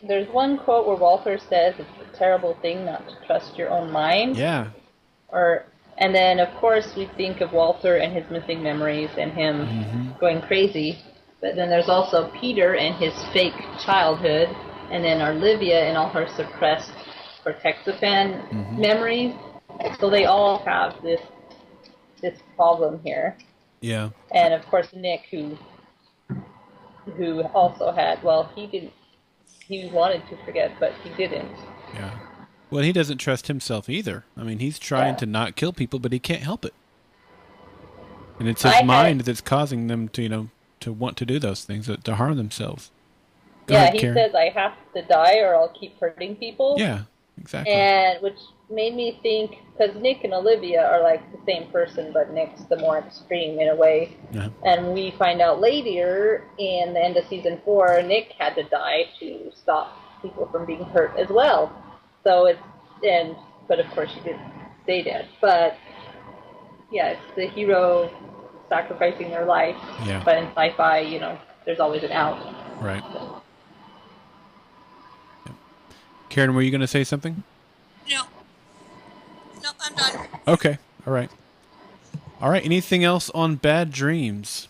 There's one quote where Walter says it's a terrible thing not to trust your own mind. Yeah. And then, of course, we think of Walter and his missing memories and him going crazy. But then there's also Peter and his fake childhood, and then Olivia and all her suppressed corexiphan memories. So they all have this problem here. Yeah. And of course, Nick, who also had, well, he wanted to forget, but he didn't. Yeah. Well, he doesn't trust himself either. I mean, he's trying to not kill people, but he can't help it. And it's his mind that's causing them to, to want to do those things, to harm themselves. Go ahead, he Karen. says, I have to die or I'll keep hurting people. Yeah, exactly. And which made me think, because Nick and Olivia are like the same person, but Nick's the more extreme in a way. Yeah. And we find out later in the end of season 4, Nick had to die to stop people from being hurt as well. So but of course she didn't stay dead. But yeah, it's the hero sacrificing their life. Yeah. But in sci-fi, there's always an out. Right. Yeah. Karen, were you going to say something? No, I'm done. Okay. All right. Anything else on Bad Dreams?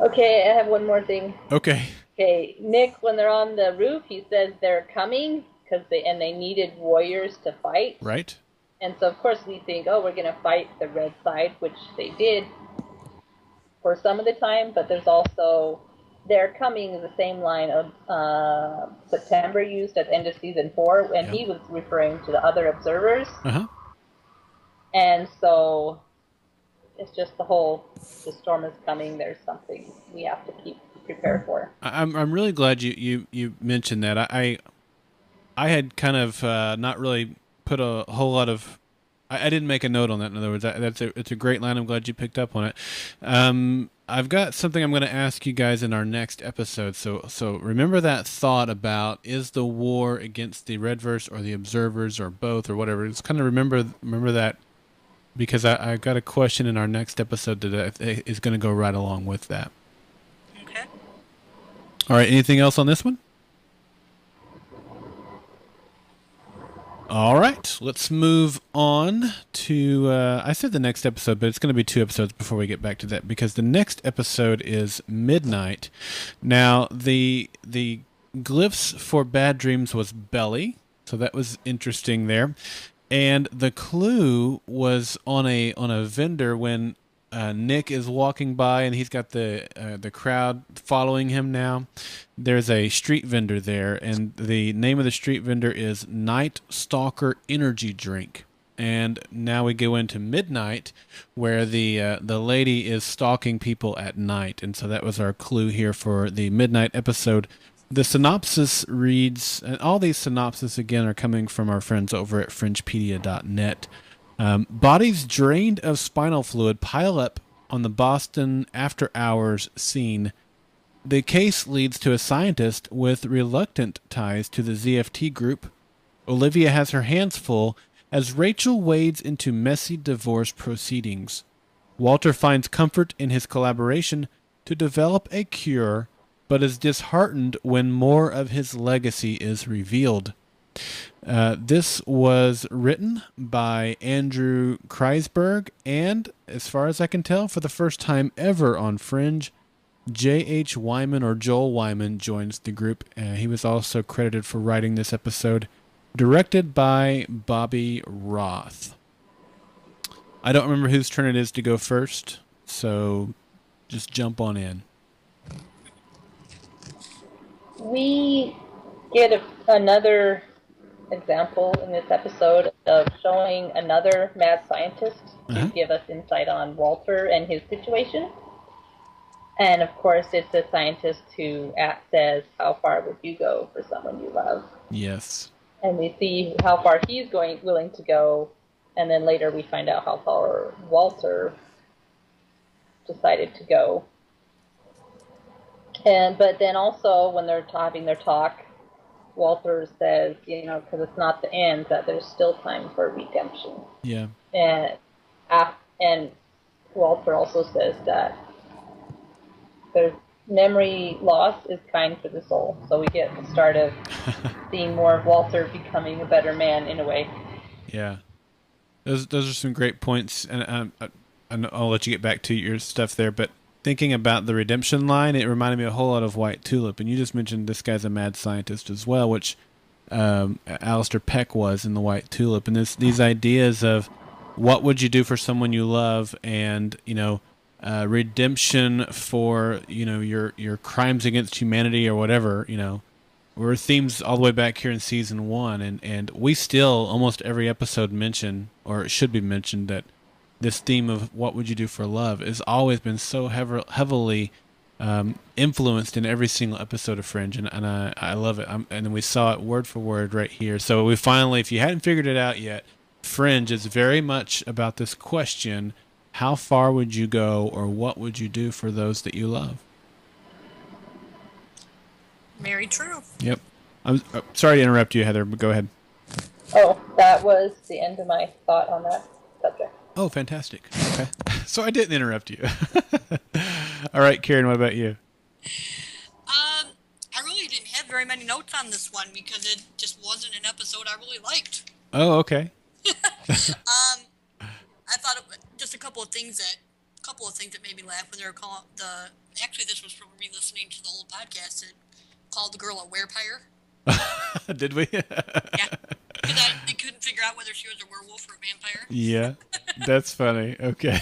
Okay, I have one more thing. Okay. Okay, Nick, when they're on the roof, he says they're coming because they needed warriors to fight. Right. And so, of course, we think, oh, we're going to fight the red side, which they did for some of the time. But there's also, they're coming, the same line of September used at the end of season 4, and he was referring to the other observers. Uh-huh. And so it's just the storm is coming. There's something we have to keep prepared for. I'm really glad you mentioned that. I had kind of not really put a whole lot of. I didn't make a note on that. In other words, it's a great line. I'm glad you picked up on it. I've got something I'm going to ask you guys in our next episode. So remember that thought about, is the war against the Redverse or the Observers or both or whatever. Just kind of remember that, because I got a question in our next episode that is going to go right along with that. Okay. All right. Anything else on this one? All right. Let's move on to, I said the next episode, but it's going to be 2 episodes before we get back to that, because the next episode is Midnight. Now, the glyphs for Bad Dreams was belly, so that was interesting there. And the clue was on a vendor when Nick is walking by and he's got the crowd following him now. There's a street vendor there, and the name of the street vendor is Night Stalker Energy Drink. And now we go into Midnight, where the lady is stalking people at night. And so that was our clue here for the Midnight episode. The synopsis reads, and all these synopses again are coming from our friends over at fringepedia.net. Bodies drained of spinal fluid pile up on the Boston after hours scene. The case leads to a scientist with reluctant ties to the ZFT group. Olivia has her hands full as Rachel wades into messy divorce proceedings. Walter finds comfort in his collaboration to develop a cure, but is disheartened when more of his legacy is revealed. This was written by Andrew Kreisberg, and as far as I can tell, for the first time ever on Fringe, J.H. Wyman or Joel Wyman joins the group. He was also credited for writing this episode, directed by Bobby Roth. I don't remember whose turn it is to go first, so just jump on in. We get another example in this episode of showing another mad scientist to give us insight on Walter and his situation. And of course, it's a scientist who says, "How far would you go for someone you love?" Yes. And we see how far he's willing to go, and then later we find out how far Walter decided to go. But then also when they're having their talk, Walter says, because it's not the end, that there's still time for redemption. Yeah. And Walter also says that there's memory loss is kind for the soul. So we get the start of seeing more of Walter becoming a better man in a way. Yeah. Those are some great points, and I'll let you get back to your stuff there, but thinking about the redemption line, it reminded me a whole lot of White Tulip, and you just mentioned this guy's a mad scientist as well, which Alistair Peck was in the White Tulip, and these ideas of what would you do for someone you love, and redemption for your crimes against humanity or whatever, were themes all the way back here in season 1, and we still almost every episode mention, or it should be mentioned, that this theme of what would you do for love has always been so heavily influenced in every single episode of Fringe, and I love it. And we saw it word for word right here. So we finally, if you hadn't figured it out yet, Fringe is very much about this question: how far would you go, or what would you do for those that you love? Very true. Yep. I'm sorry to interrupt you, Heather, but go ahead. Oh, that was the end of my thought on that subject. Oh, fantastic. Okay. So I didn't interrupt you. All right, Karen, what about you? I really didn't have very many notes on this one because it just wasn't an episode I really liked. Oh, okay. I thought it was just a couple of things that made me laugh when they were calling actually this was from re-listening to the old podcast that called the girl a werepire. Did we? Yeah. Because they couldn't figure out whether she was a werewolf or a vampire. Yeah, that's funny. Okay.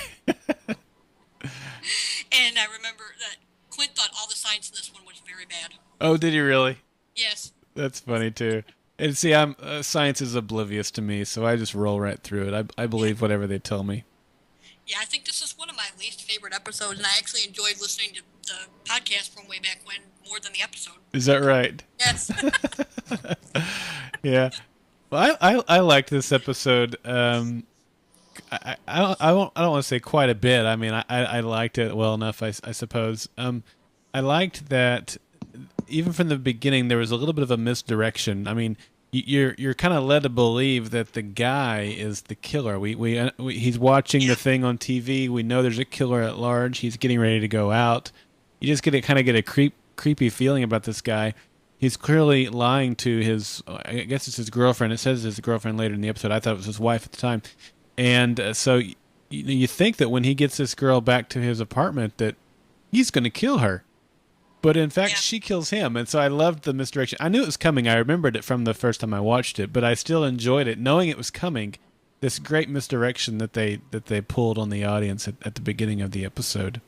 And I remember that Clint thought all the science in this one was very bad. Oh, did you really? Yes. That's funny too. And see, science is oblivious to me, so I just roll right through it. I believe whatever they tell me. Yeah, I think this is one of my least favorite episodes, and I actually enjoyed listening to the podcast from way back when more than the episode. Is that right? Yes. Yeah. Well, I liked this episode. I don't want to say quite a bit. I mean, I liked it well enough, I suppose. I liked that even from the beginning there was a little bit of a misdirection. I mean, you're kind of led to believe that the guy is the killer. He's watching the thing on TV. We know there's a killer at large. He's getting ready to go out. You just get a creepy feeling about this guy. He's clearly lying to his, I guess it's his girlfriend. It says it's his girlfriend later in the episode. I thought it was his wife at the time. And so you think that when he gets this girl back to his apartment that he's going to kill her. But in fact, she kills him. And so I loved the misdirection. I knew it was coming. I remembered it from the first time I watched it, but I still enjoyed it knowing it was coming. This great misdirection that they pulled on the audience at the beginning of the episode.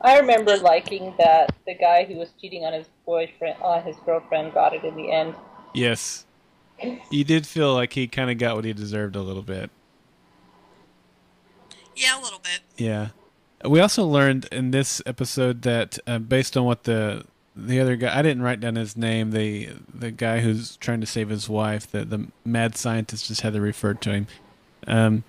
I remember liking that the guy who was cheating on his girlfriend got it in the end. Yes. You did feel like he kind of got what he deserved a little bit. Yeah, a little bit. Yeah. We also learned in this episode that based on what the other guy, I didn't write down his name, the guy who's trying to save his wife, the mad scientist, as Heather referred to him,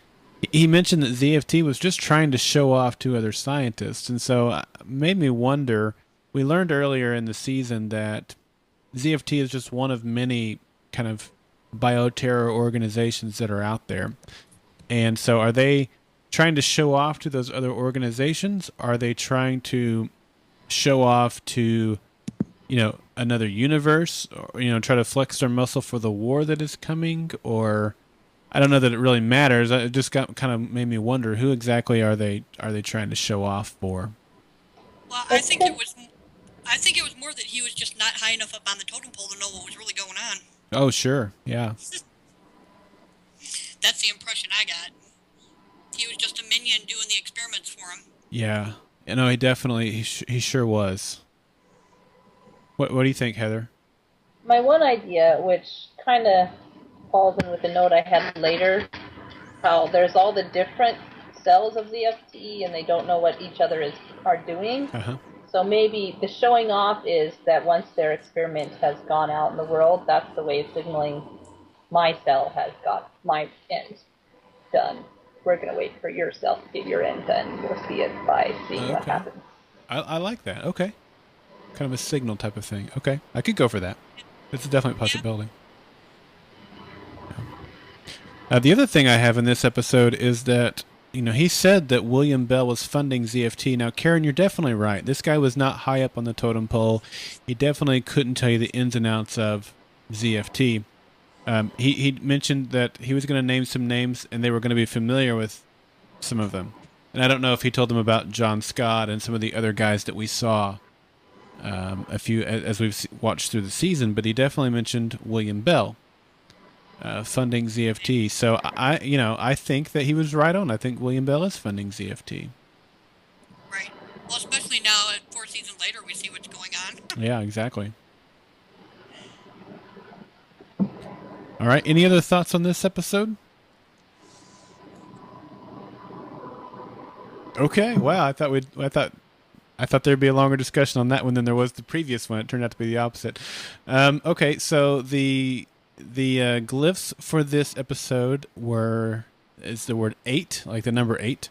he mentioned that ZFT was just trying to show off to other scientists. And so it made me wonder, we learned earlier in the season that ZFT is just one of many kind of bioterror organizations that are out there. And so are they trying to show off to those other organizations? Are they trying to show off to, another universe, or, try to flex their muscle for the war that is coming? Or I don't know that it really matters. It just kind of made me wonder, who exactly are they trying to show off for? Well, I think it was more that he was just not high enough up on the totem pole to know what was really going on. Oh, sure. Yeah. That's the impression I got. Yeah. You know, he sure was. What do you think, Heather? My one idea, which kind of falls in with the note I had later, how there's all the different cells of ZFT and they don't know what each other are doing. Uh-huh. So maybe the showing off is that once their experiment has gone out in the world, that's the way of signaling my cell has got my end done. We're going to wait for your cell to get your end done. You'll see it by seeing what happens. I like that. Okay. Kind of a signal type of thing. Okay. I could go for that. It's a definite possibility. The other thing I have in this episode is that, you know, he said that William Bell was funding ZFT. Now, Karen, you're definitely right. This guy was not high up on the totem pole. He definitely couldn't tell you the ins and outs of ZFT. He mentioned that he was going to name some names and they were going to be familiar with some of them. And I don't know if he told them about John Scott and some of the other guys that we saw a few as we've watched through the season, but he definitely mentioned William Bell funding ZFT. So I think that he was right on. I think William Bell is funding ZFT. Right. Well, especially now, 4 seasons later, we see what's going on. Yeah, exactly. All right. Any other thoughts on this episode? Okay. Wow. I thought there'd be a longer discussion on that one than there was the previous one. It turned out to be the opposite. Okay. So the glyphs for this episode is the word 8, like the number 8.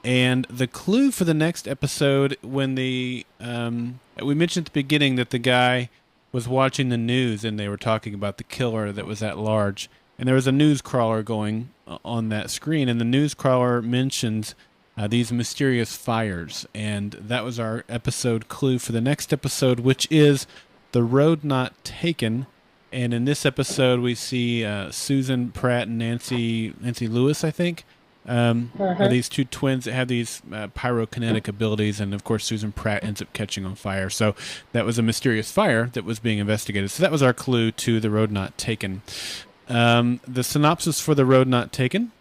And the clue for the next episode, when we mentioned at the beginning that the guy was watching the news and they were talking about the killer that was at large, and there was a news crawler going on that screen, and the news crawler mentions these mysterious fires, and that was our episode clue for the next episode, which is The Road Not Taken. And in this episode, we see Susan Pratt and Nancy Lewis, I think, are these two twins that have these pyrokinetic abilities, and of course Susan Pratt ends up catching on fire. So that was a mysterious fire that was being investigated. So that was our clue to The Road Not Taken. The synopsis for The Road Not Taken: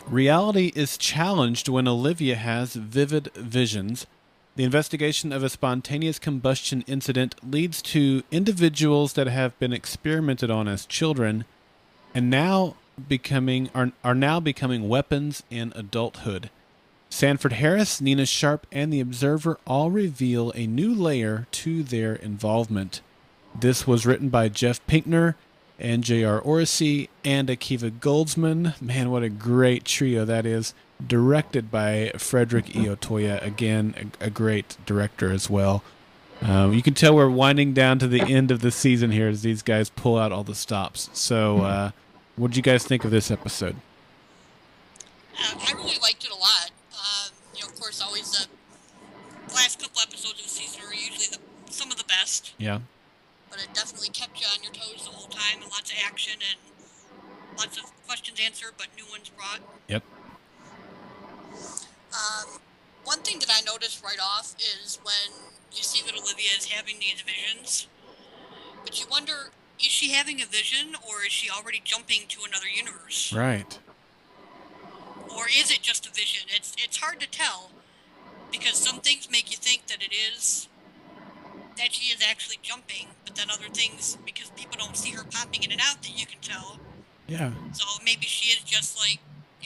reality is challenged when Olivia has vivid visions. The investigation of a spontaneous combustion incident leads to individuals that have been experimented on as children and now are now becoming weapons in adulthood. Sanford Harris, Nina Sharp, and The Observer all reveal a new layer to their involvement. This was written by Jeff Pinkner and J.R. Orsi and Akiva Goldsman. Man, what a great trio that is. Directed by Frederick E. Otoya. Again, a great director as well. You can tell we're winding down to the end of the season here as these guys pull out all the stops. So, what did you guys think of this episode? I really liked it a lot. Of course, always the last couple episodes of the season are usually some of the best. Yeah. But it definitely kept you on your toes the whole time, and lots of action and lots of questions answered, but new ones brought. Yep. One thing that I noticed right off is when you see that Olivia is having these visions, but you wonder, is she having a vision, or is she already jumping to another universe? Right. Or is it just a vision? It's hard to tell, because some things make you think that that she is actually jumping, but then other things, because people don't see her popping in and out, that you can tell. Yeah. So maybe she is just like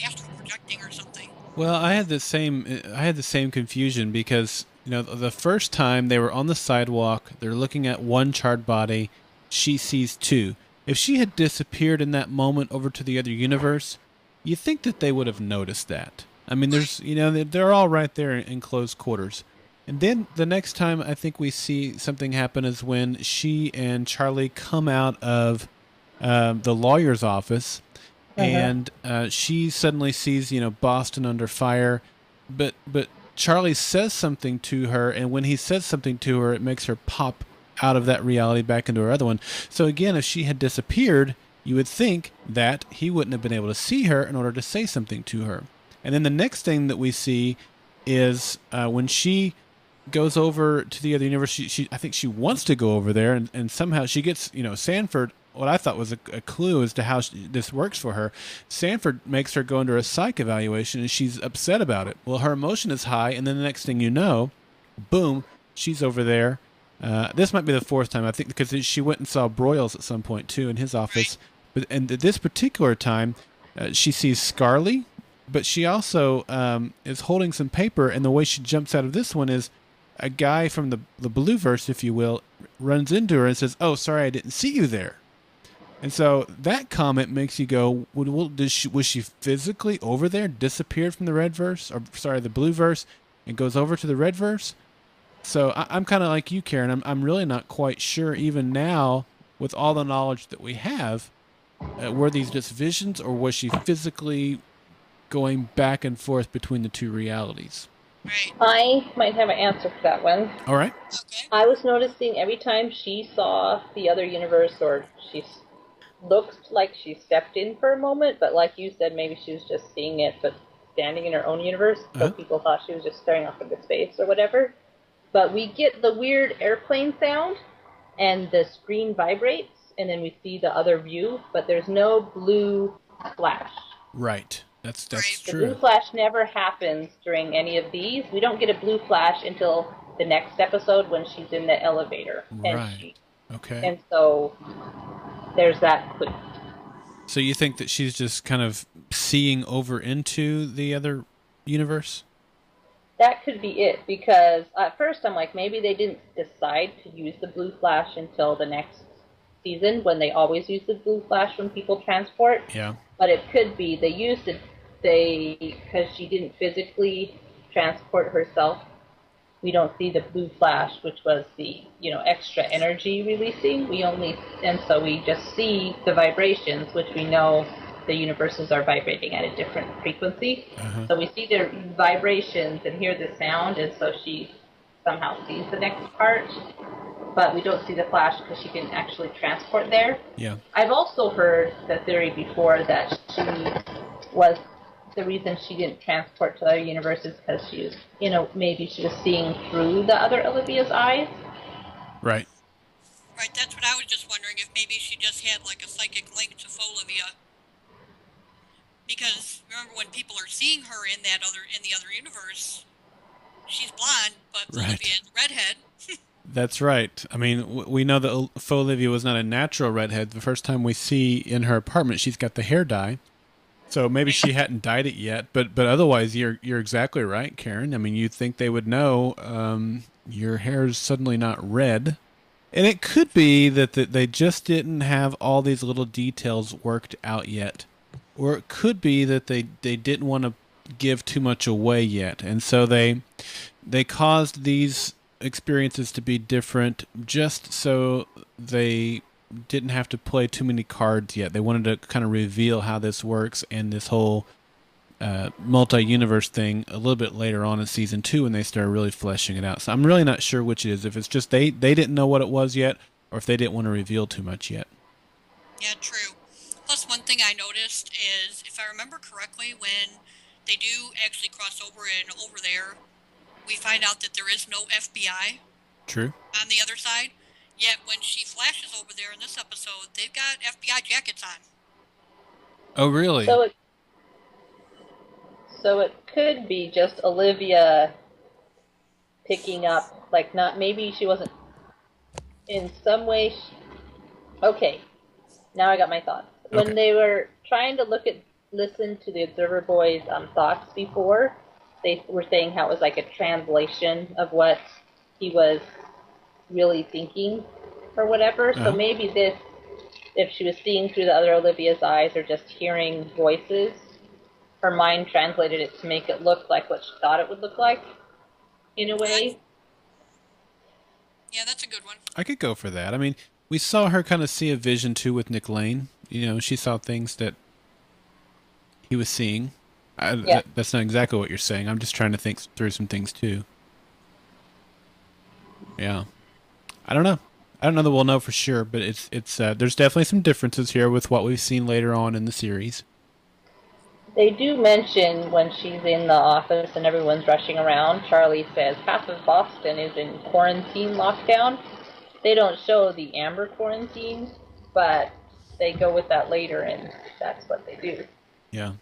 astral projecting or something. Well, I had the same confusion because, the first time they were on the sidewalk, they're looking at one charred body, she sees two. If she had disappeared in that moment over to the other universe, you think that they would have noticed that. I mean, there's, they're all right there in close quarters. And then the next time I think we see something happen is when she and Charlie come out of the lawyer's office. And she suddenly sees, Boston under fire, but Charlie says something to her, and when he says something to her, it makes her pop out of that reality back into her other one. So again, if she had disappeared, you would think that he wouldn't have been able to see her in order to say something to her. And then the next thing that we see is when she goes over to the other universe, I think she wants to go over there, and somehow she gets, Sanford what I thought was a clue as to how this works for her. Sanford makes her go under a psych evaluation, and she's upset about it. Well, her emotion is high, and then the next thing you know, boom, she's over there. This might be the fourth time, I think, because she went and saw Broyles at some point, too, in his office. And at this particular time, she sees Scarly, but she also is holding some paper, and the way she jumps out of this one is a guy from the Blueverse, if you will, runs into her and says, "Oh, sorry, I didn't see you there." And so that comment makes you go, well, was she physically over there, disappeared from the the Blueverse, and goes over to the Redverse? So I'm kind of like you, Karen. I'm really not quite sure, even now, with all the knowledge that we have, were these just visions, or was she physically going back and forth between the two realities? Right. I might have an answer for that one. All right. Okay. I was noticing every time she saw the other universe, or she looked like she stepped in for a moment, but like you said, maybe she was just seeing it, but standing in her own universe, so people thought she was just staring off into space or whatever. But we get the weird airplane sound, and the screen vibrates, and then we see the other view, but there's no blue flash. Right. That's Right. The true. blue flash never happens during any of these. We don't get a blue flash until the next episode when she's in the elevator. Right. Okay. And so there's that clue. So you think that she's just kind of seeing over into the other universe? That could be it, because at first I'm like, maybe they didn't decide to use the blue flash until the next season, when they always use the blue flash when people transport. Yeah. But it could be they used it, because she didn't physically transport herself. We don't see the blue flash, which was the extra energy releasing. And so we just see the vibrations, which we know the universes are vibrating at a different frequency. So we see the vibrations and hear the sound, and so she somehow sees the next part. But we don't see the flash because she can actually transport there. Yeah. I've also heard the theory before that the reason she didn't transport to other universes because she was, maybe she was seeing through the other Olivia's eyes. Right. Right, that's what I was just wondering, if maybe she just had like a psychic link to Olivia. Because remember, when people are seeing her in the other universe, she's blonde, but Right. Olivia is redhead. That's right. I mean, we know that Olivia was not a natural redhead. The first time we see in her apartment, she's got the hair dye. So maybe she hadn't dyed it yet, but otherwise, you're exactly right, Karen. I mean, you'd think they would know your hair's suddenly not red. And it could be that they just didn't have all these little details worked out yet. Or it could be that they didn't want to give too much away yet. And so they caused these experiences to be different just so they didn't have to play too many cards yet. They wanted to kind of reveal how this works and this whole multi-universe thing a little bit later on in season 2 when they started really fleshing it out. So I'm really not sure which it is. If it's just they didn't know what it was yet, or if they didn't want to reveal too much yet. Yeah, true. Plus, one thing I noticed is, if I remember correctly, when they do actually cross over and over there, we find out that there is no FBI True. on the other side. Yet when she flashes over there in this episode, they've got FBI jackets on. Oh, really? So it could be just Olivia picking up, like, not, maybe she wasn't in some way. Okay, now I got my thoughts. Okay. When they were trying to listen to the Observer Boy's thoughts before, they were saying how it was like a translation of what he was really thinking or whatever. So maybe this, if she was seeing through the other Olivia's eyes or just hearing voices, her mind translated it to make it look like what she thought it would look like, in a way. Yeah, that's a good one. I could go for that. I mean, we saw her kind of see a vision too with Nick Lane. She saw things that he was seeing. That's not exactly what you're saying. I'm just trying to think through some things too. Yeah. I don't know that we'll know for sure, but it's there's definitely some differences here with what we've seen later on in the series. They do mention when she's in the office and everyone's rushing around, Charlie says half of Boston is in quarantine lockdown. They don't show the Amber quarantine, but they go with that later, and that's what they do. Yeah.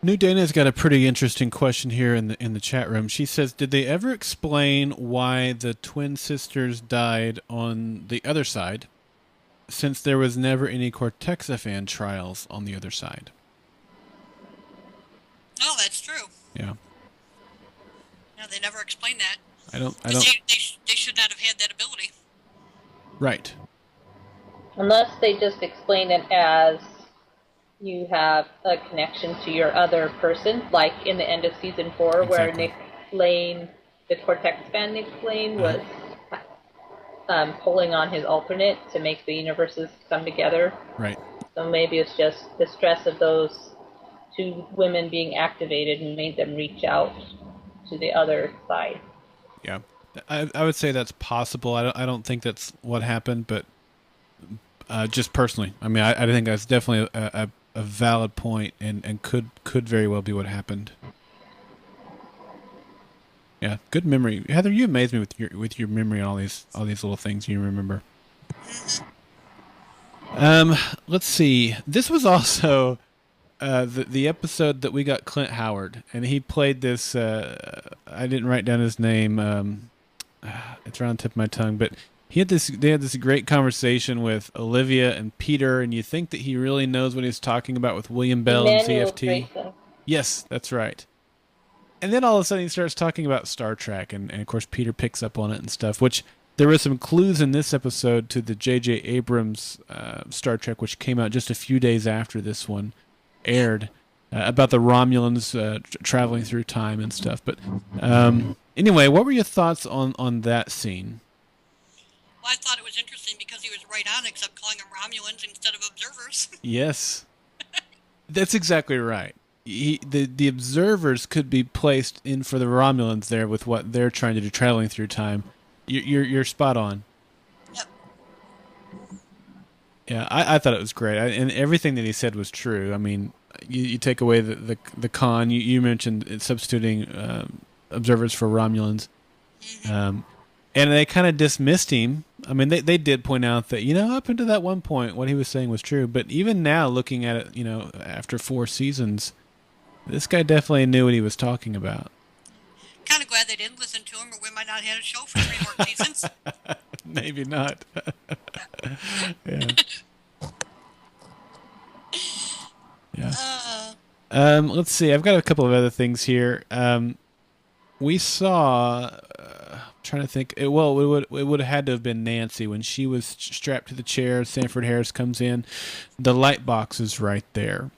New Dana's got a pretty interesting question here in the chat room. She says, "Did they ever explain why the twin sisters died on the other side, since there was never any corexiphan trials on the other side?" Oh, that's true. Yeah. No, they never explained that. I don't. They should not have had that ability. Right. Unless they just explain it as you have a connection to your other person, like in the end of season 4, where Exactly. Nick Lane, the corexiphan Nick Lane, was pulling on his alternate to make the universes come together. Right. So maybe it's just the stress of those two women being activated and made them reach out to the other side. Yeah. I would say that's possible. I don't think that's what happened, but just personally, I mean, I think that's definitely a valid point, and could very well be what happened. Yeah, good memory, Heather. You amaze me with your memory on all these little things you remember. Let's see. This was also the episode that we got Clint Howard, and he played this. I didn't write down his name. It's around the tip of my tongue, but they had this great conversation with Olivia and Peter, and you think that he really knows what he's talking about with William Bell and Emmanuel CFT. Grayson. Yes, that's right. And then all of a sudden he starts talking about Star Trek, and of course Peter picks up on it and stuff, which there were some clues in this episode to the J.J. Abrams Star Trek, which came out just a few days after this one aired, about the Romulans traveling through time and stuff. But anyway, what were your thoughts on that scene? Well, I thought it was interesting because he was right on, except calling them Romulans instead of observers. Yes, that's exactly right. The observers could be placed in for the Romulans there with what they're trying to do, traveling through time. You're spot on. Yep. Yeah, I thought it was great, and everything that he said was true. I mean, you take away the con. You mentioned substituting observers for Romulans, and they kind of dismissed him. I mean, they did point out that, up until that one point, what he was saying was true. But even now, looking at it, after 4 seasons, this guy definitely knew what he was talking about. Kind of glad they didn't listen to him, or we might not have had a show for 3 more seasons. Maybe not. Yeah. Yeah. Let's see. I've got a couple of other things here. We saw. Trying to think. It would have had to have been Nancy when she was strapped to the chair. Sanford Harris comes in. The light box is right there.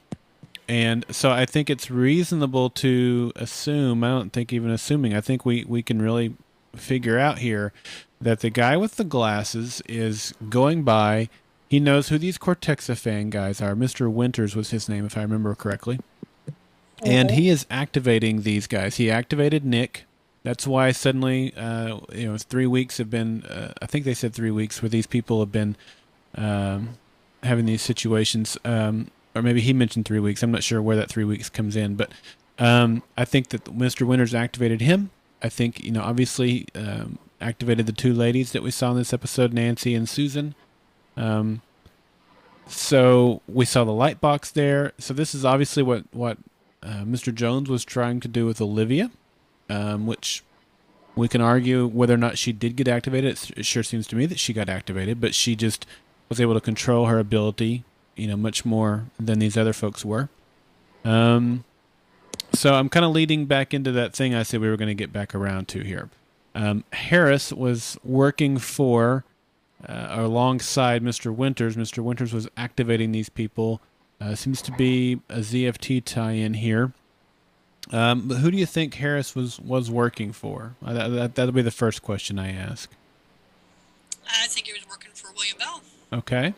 And so I think it's reasonable to assume, I don't think even assuming, I think we can really figure out here that the guy with the glasses is going by. He knows who these corexiphan guys are. Mr. Winters was his name, if I remember correctly. And he is activating these guys. He activated Nick. That's why suddenly, 3 weeks have been, I think they said 3 weeks, where these people have been having these situations. Or maybe he mentioned 3 weeks. I'm not sure where that 3 weeks comes in. But I think that Mr. Winters activated him. I think, obviously activated the 2 ladies that we saw in this episode, Nancy and Susan. So we saw the light box there. So this is obviously what Mr. Jones was trying to do with Olivia, which we can argue whether or not she did get activated. It sure seems to me that she got activated, but she just was able to control her ability, much more than these other folks were. So I'm kind of leading back into that thing I said we were going to get back around to here. Harris was working for, alongside Mr. Winters. Mr. Winters was activating these people. Seems to be a ZFT tie-in here. But who do you think Harris was working for? That'll be the first question I ask. I think he was working for William Bell. Okay.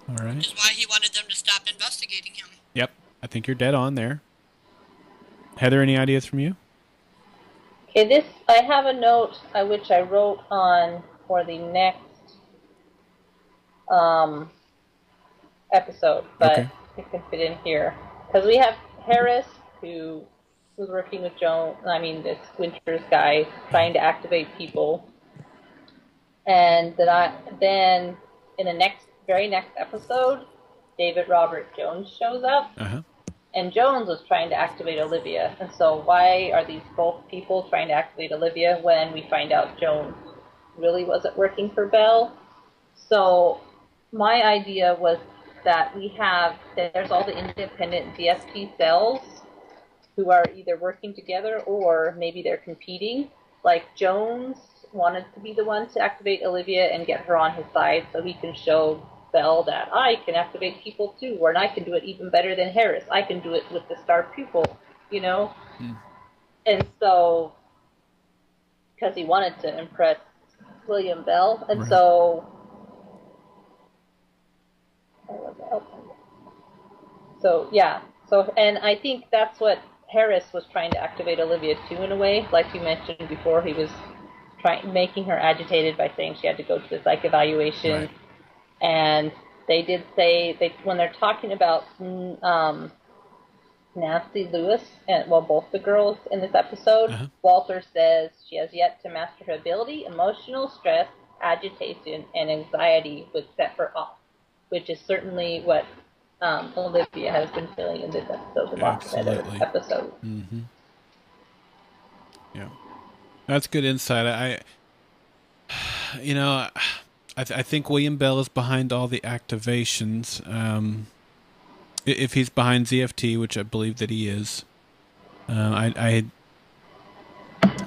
All right. Which is why he wanted them to stop investigating him. Yep. I think you're dead on there. Heather, any ideas from you? Okay, I have a note which I wrote on for the next episode, but Okay. it can fit in here. Because we have Harris, who was working with this Winters guy, trying to activate people. And then in the next very next episode, David Robert Jones shows up. Uh-huh. And Jones was trying to activate Olivia. And so why are these both people trying to activate Olivia when we find out Jones really wasn't working for Belle? So my idea was that there's all the independent DSP cells who are either working together or maybe they're competing. Like Jones wanted to be the one to activate Olivia and get her on his side so he can show Belle that I can activate people too, and I can do it even better than Harris. I can do it with the star pupil, you know? And so, because he wanted to impress William Bell, and Right. so yeah. So, and I think that's what Harris was trying to activate Olivia too, in a way. Like you mentioned before, he was making her agitated by saying she had to go to the psych evaluation. Right. And they did say, when they're talking about Nancy Lewis, and both the girls in this episode, Walter says she has yet to master her ability. Emotional stress, agitation, and anxiety would set her off, which is certainly what Olivia has been feeling in this episode, the last episode. Mm-hmm. Yeah, that's good insight. I think William Bell is behind all the activations. If he's behind ZFT, which I believe that he is, I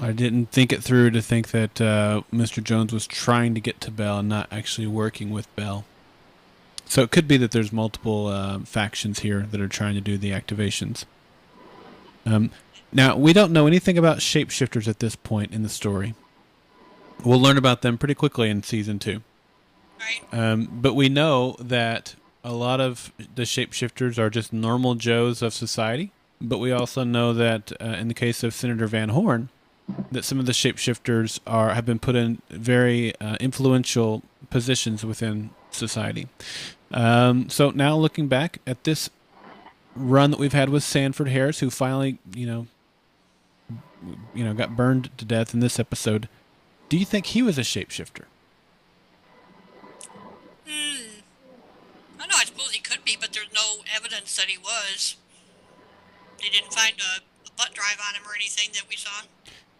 didn't think it through to think that Mr. Jones was trying to get to Bell and not actually working with Bell. So it could be that there's multiple factions here that are trying to do the activations. Now, we don't know anything about shapeshifters at this point in the story. We'll learn about them pretty quickly in Season 2. Right. But we know that a lot of the shapeshifters are just normal Joes of society. But we also know that in the case of Senator Van Horn, that some of the shapeshifters have been put in very influential positions within society. So now looking back at this run that we've had with Sanford Harris, who finally, got burned to death in this episode, do you think he was a shapeshifter? I don't know, I suppose he could be, but there's no evidence that he was. They didn't find a butt drive on him or anything that we saw.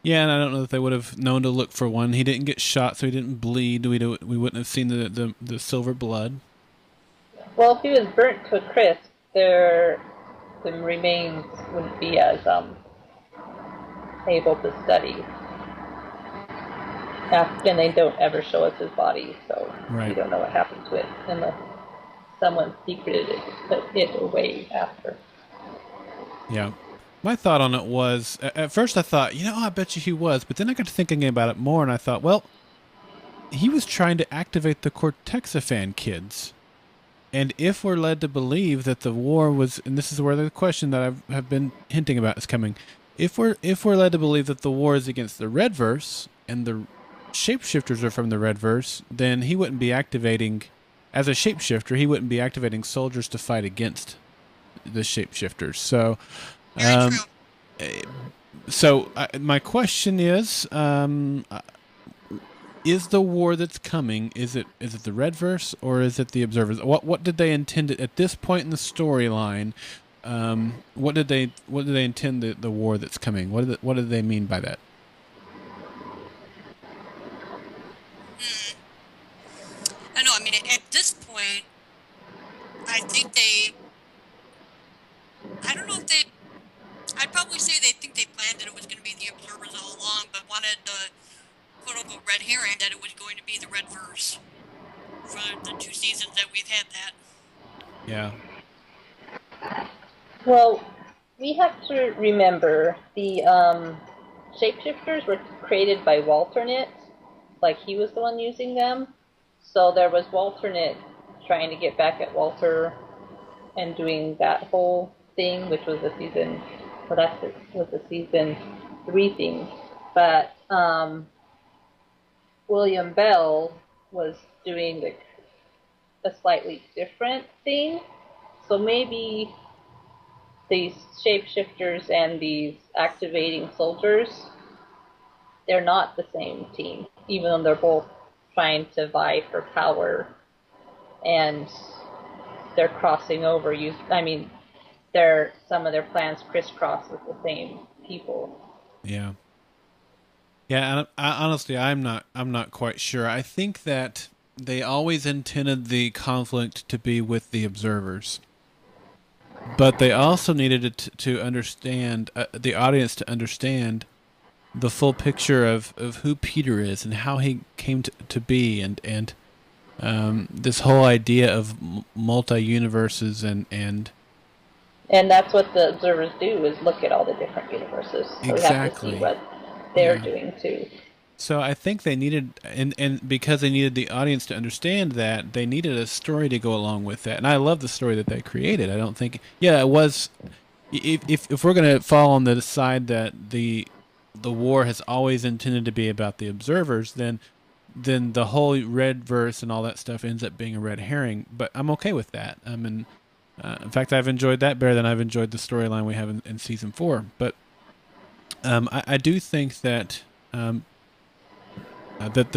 Yeah, and I don't know if they would have known to look for one. He didn't get shot, so he didn't bleed. We wouldn't have seen the silver blood. Well, if he was burnt to a crisp, the remains wouldn't be as able to study. And they don't ever show us his body, so we don't know what happened to it unless someone secreted it away after. Yeah. My thought on it was, at first I thought, I bet you he was, but then I got to thinking about it more, and I thought, well, he was trying to activate the corexiphan kids. And if we're led to believe that the war was, and this is where the question that I have been hinting about is coming, if we're led to believe that the war is against the Redverse, and the shapeshifters are from the Redverse, then he wouldn't be activating, as a shapeshifter, he wouldn't be activating soldiers to fight against the shapeshifters. So, my question is the war that's coming, is it the Redverse or is it the Observers? What did they intend at this point in the storyline? What did they intend the war that's coming? What did they mean by that? I know, I mean, at this point, I think I don't know if I'd probably say they think they planned that it was going to be the Observers all along, but wanted the quote-unquote red herring that it was going to be the Redverse for the 2 seasons that we've had that. Yeah. Well, we have to remember the shapeshifters were created by Walternet, like he was the one using them. So there was Walternet trying to get back at Walter and doing that whole thing, which was the season 3 thing. But William Bell was doing a slightly different thing. So maybe these shapeshifters and these activating soldiers, they're not the same team, even though they're both trying to vie for power and they're crossing over. Some of their plans crisscross with the same people. Yeah. Yeah, and honestly, I'm not quite sure. I think that they always intended the conflict to be with the observers, but they also needed it to understand the audience to understand the full picture of who Peter is and how he came to be, and this whole idea of multi-universes and that's what the observers do, is look at all the different universes. So exactly. We have to see what they're doing too. So I think they needed, and because they needed the audience to understand that, they needed a story to go along with that. And I love the story that they created. I don't think, it was, if we're going to fall on the side that the war has always intended to be about the observers, then the whole red verse and all that stuff ends up being a red herring. But I'm okay with that. In fact, I've enjoyed that better than I've enjoyed the storyline we have in season 4. But I do think that that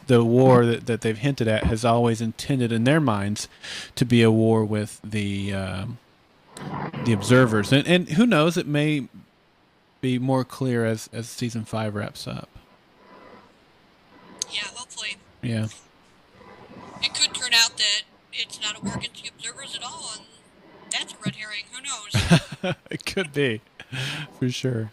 the war that they've hinted at has always intended in their minds to be a war with the observers, and who knows, it may be more clear as season 5 wraps up. Yeah, hopefully. Yeah. It could turn out that it's not a war against the observers at all, and that's a red herring. Who knows? It could be, for sure.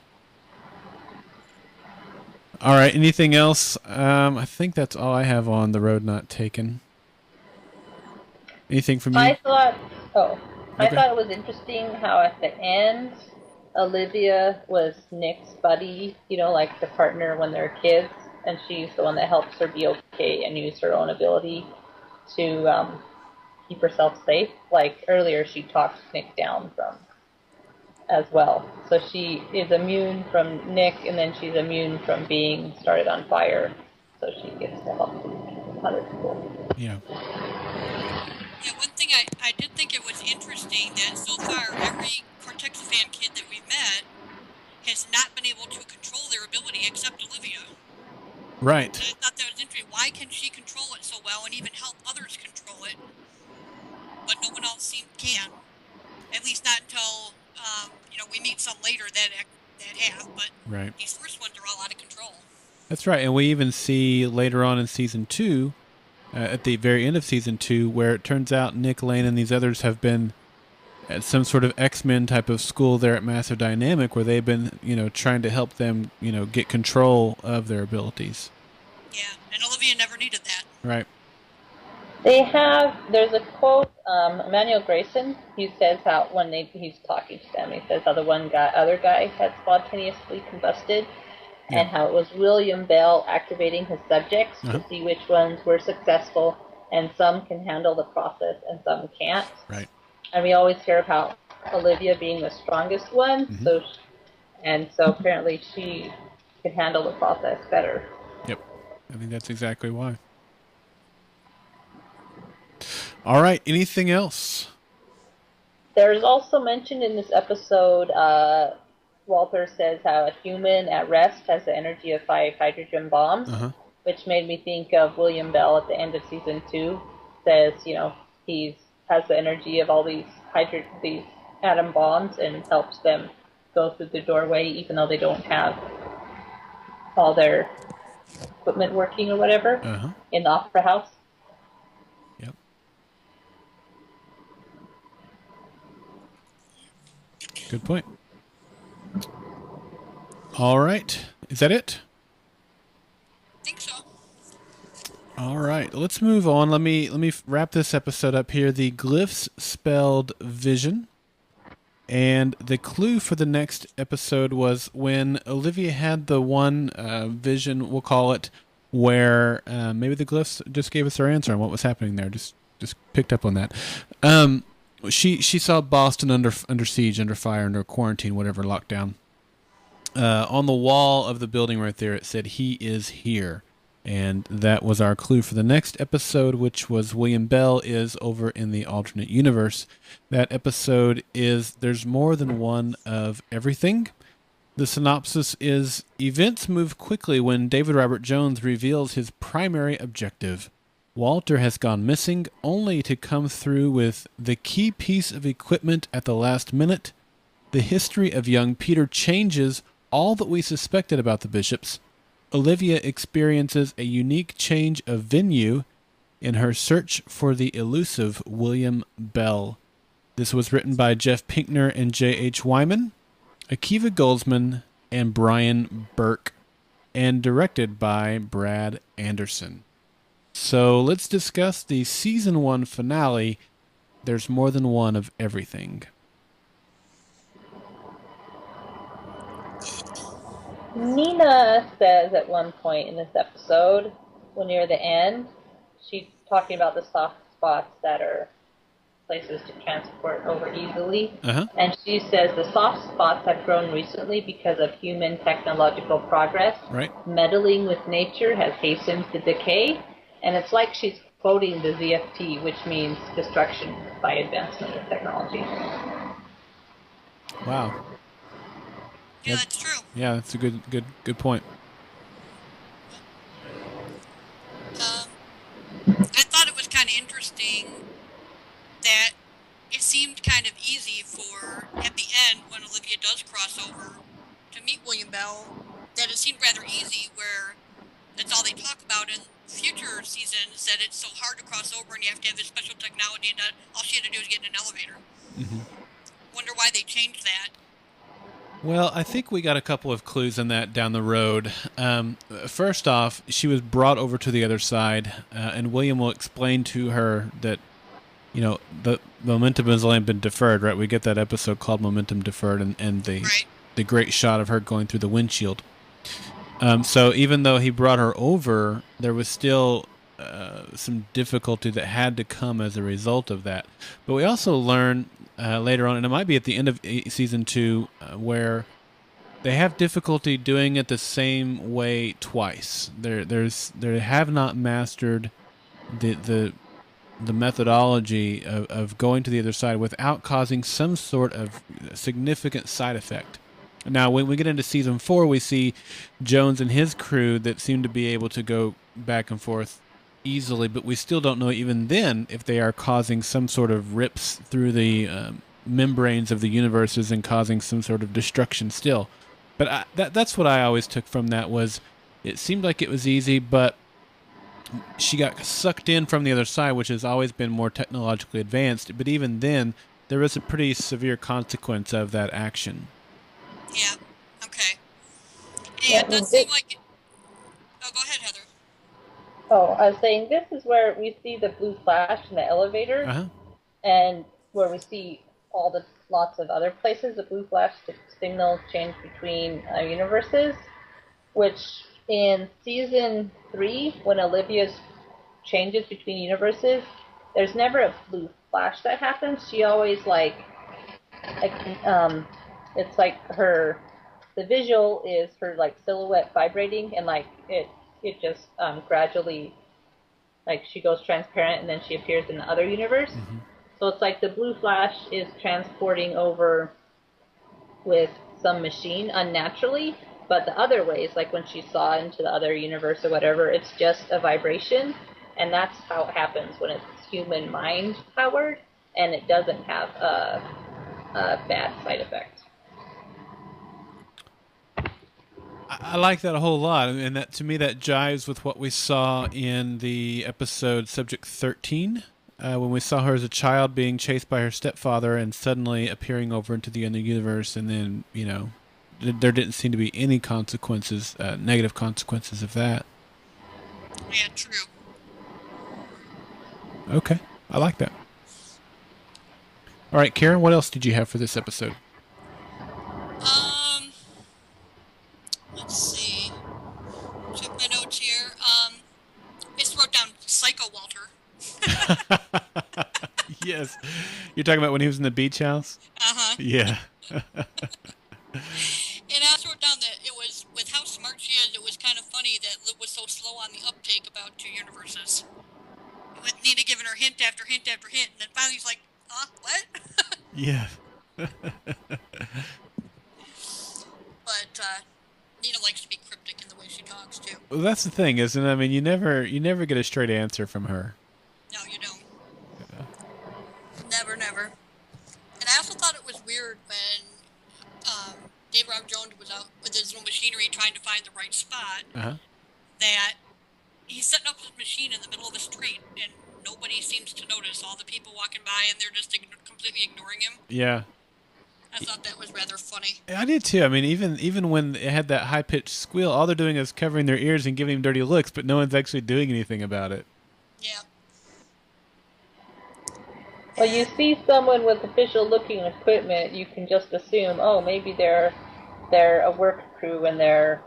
All right, anything else? I think that's all I have on The Road Not Taken. Anything from you? I thought it was interesting how at the end, Olivia was Nick's buddy, like the partner when they're kids, and she's the one that helps her be okay and use her own ability to keep herself safe. Like earlier, she talked Nick down from as well. So she is immune from Nick, and then she's immune from being started on fire. So she gets to help other people. Yeah. Yeah, one thing I did think it was interesting that so far every corexiphan kid that we've met has not been able to control their ability except Olivia. Right. And I thought that was interesting. Why can she control it so well and even help others control it, but no one else can? At least not until we meet some later that have, but right. These first ones are all out of control. That's right, and we even see later on in season 2, at the very end of season 2, where it turns out Nick, Lane, and these others have been at some sort of X-Men type of school there at Massive Dynamic, where they've been, trying to help them, get control of their abilities. Yeah, and Olivia never needed that. Right. There's a quote, Emmanuel Grayson, he says how when he's talking to them, he says how the other guy had spontaneously combusted, and how it was William Bell activating his subjects to see which ones were successful, and some can handle the process and some can't. Right. And we always hear about Olivia being the strongest one, so apparently she can handle the process better. Yep, I think that's exactly why. All right, anything else? There's also mentioned in this episode, Walter says how a human at rest has the energy of 5 hydrogen bombs, which made me think of William Bell at the end of season 2. Says, he has the energy of all these atom bombs and helps them go through the doorway, even though they don't have all their equipment working or whatever in the opera house. Yep. Good point. All right. Is that it? I think so. All right. Let's move on. Let me wrap this episode up here. The glyphs spelled vision. And the clue for the next episode was when Olivia had the one vision, we'll call it, where maybe the glyphs just gave us our answer on what was happening there. Just picked up on that. She saw Boston under siege, under fire, under quarantine, whatever, lockdown. On the wall of the building right there, it said, "He is here." And that was our clue for the next episode, which was William Bell is over in the alternate universe. That episode is There's More Than One of Everything. The synopsis is, events move quickly when David Robert Jones reveals his primary objective, Walter has gone missing, only to come through with the key piece of equipment at the last minute. The history of young Peter changes all that we suspected about the Bishops. Olivia experiences a unique change of venue in her search for the elusive William Bell. This was written by Jeff Pinkner and J.H. Wyman, Akiva Goldsman, and Brian Burke, and directed by Brad Anderson. So let's discuss the Season 1 finale, There's More Than One of Everything. Nina says at one point in this episode, when near the end, she's talking about the soft spots that are places to transport over easily. And she says the soft spots have grown recently because of human technological progress. Right. Meddling with nature has hastened the decay. And it's like she's quoting the ZFT, which means destruction by advancement of technology. Wow. Yeah, that's true. Yeah, that's a good point. I thought it was kind of interesting that it seemed kind of easy for, at the end, when Olivia does cross over to meet William Bell, that it seemed rather easy, where that's all they talk about in future seasons, that it's so hard to cross over and you have to have this special technology, and that all she had to do is get in an elevator. Wonder why they changed that. Well, I think we got a couple of clues in that down the road. First off, she was brought over to the other side, and William will explain to her that, you know, the momentum has only been deferred, right? We get that episode called Momentum Deferred, and the great shot of her going through the windshield. So even though he brought her over, there was still some difficulty that had to come as a result of that. But we also learn later on, and it might be at the end of season 2, where they have difficulty doing it the same way twice. They have not mastered the methodology of going to the other side without causing some sort of significant side effect. Now, when we get into season 4, we see Jones and his crew that seem to be able to go back and forth easily, but we still don't know even then if they are causing some sort of rips through the membranes of the universes and causing some sort of destruction still. But that's what I always took from that, was it seemed like it was easy, but she got sucked in from the other side, which has always been more technologically advanced. But even then, there was a pretty severe consequence of that action. Yeah, okay. Yeah, it does seem like... Oh, go ahead, Heather. Oh, I was saying, this is where we see the blue flash in the elevator, and where we see lots of other places the blue flash signals change between universes, which in season 3, when Olivia's changes between universes, there's never a blue flash that happens. She always it's like the visual is her silhouette vibrating, and it just gradually, she goes transparent and then she appears in the other universe. So it's like the blue flash is transporting over with some machine unnaturally, but the other ways, like when she saw into the other universe or whatever, it's just a vibration, and that's how it happens when it's human mind powered, and it doesn't have a bad side effect. I like that a whole lot, and that, to me, that jives with what we saw in the episode Subject 13, when we saw her as a child being chased by her stepfather and suddenly appearing over into the other universe, and then, there didn't seem to be any consequences, negative consequences of that. Yeah, true. Okay, I like that. All right, Karen, what else did you have for this episode? Let's see. Check my notes here. I just wrote down Psycho Walter. Yes. You're talking about when he was in the beach house? Uh-huh. Yeah. And I also wrote down that it was, with how smart she is, it was kind of funny that Liv was so slow on the uptake about 2 universes. With Nina giving her hint after hint after hint, and then finally he's like, what? Yeah. But Nina likes to be cryptic in the way she talks too. Well, that's the thing, isn't it? I mean, you never get a straight answer from her. No, you don't. Never. And I also thought it was weird when Dave Rob Jones was out with his little machinery trying to find the right spot, that he's setting up his machine in the middle of the street, and nobody seems to notice. All the people walking by, and they're just completely ignoring him. Yeah. I thought that was rather funny. I did too. I mean, even when it had that high-pitched squeal, all they're doing is covering their ears and giving him dirty looks, but no one's actually doing anything about it. Yeah. Well, you see someone with official-looking equipment, you can just assume, oh, maybe they're a work crew and they're,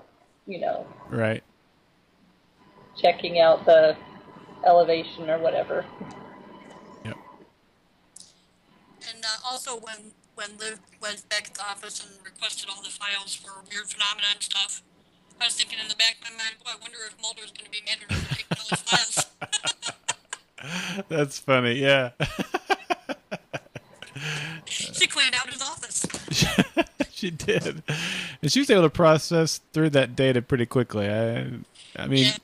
Right. checking out the elevation or whatever. Yep. And also when Liv went back to the office and requested all the files for weird phenomena and stuff, I was thinking in the back of my mind, I wonder if Mulder's going to be mad at her for taking all his files. That's funny, yeah. She cleaned out his office. She did. And she was able to process through that data pretty quickly. I mean, Yeah.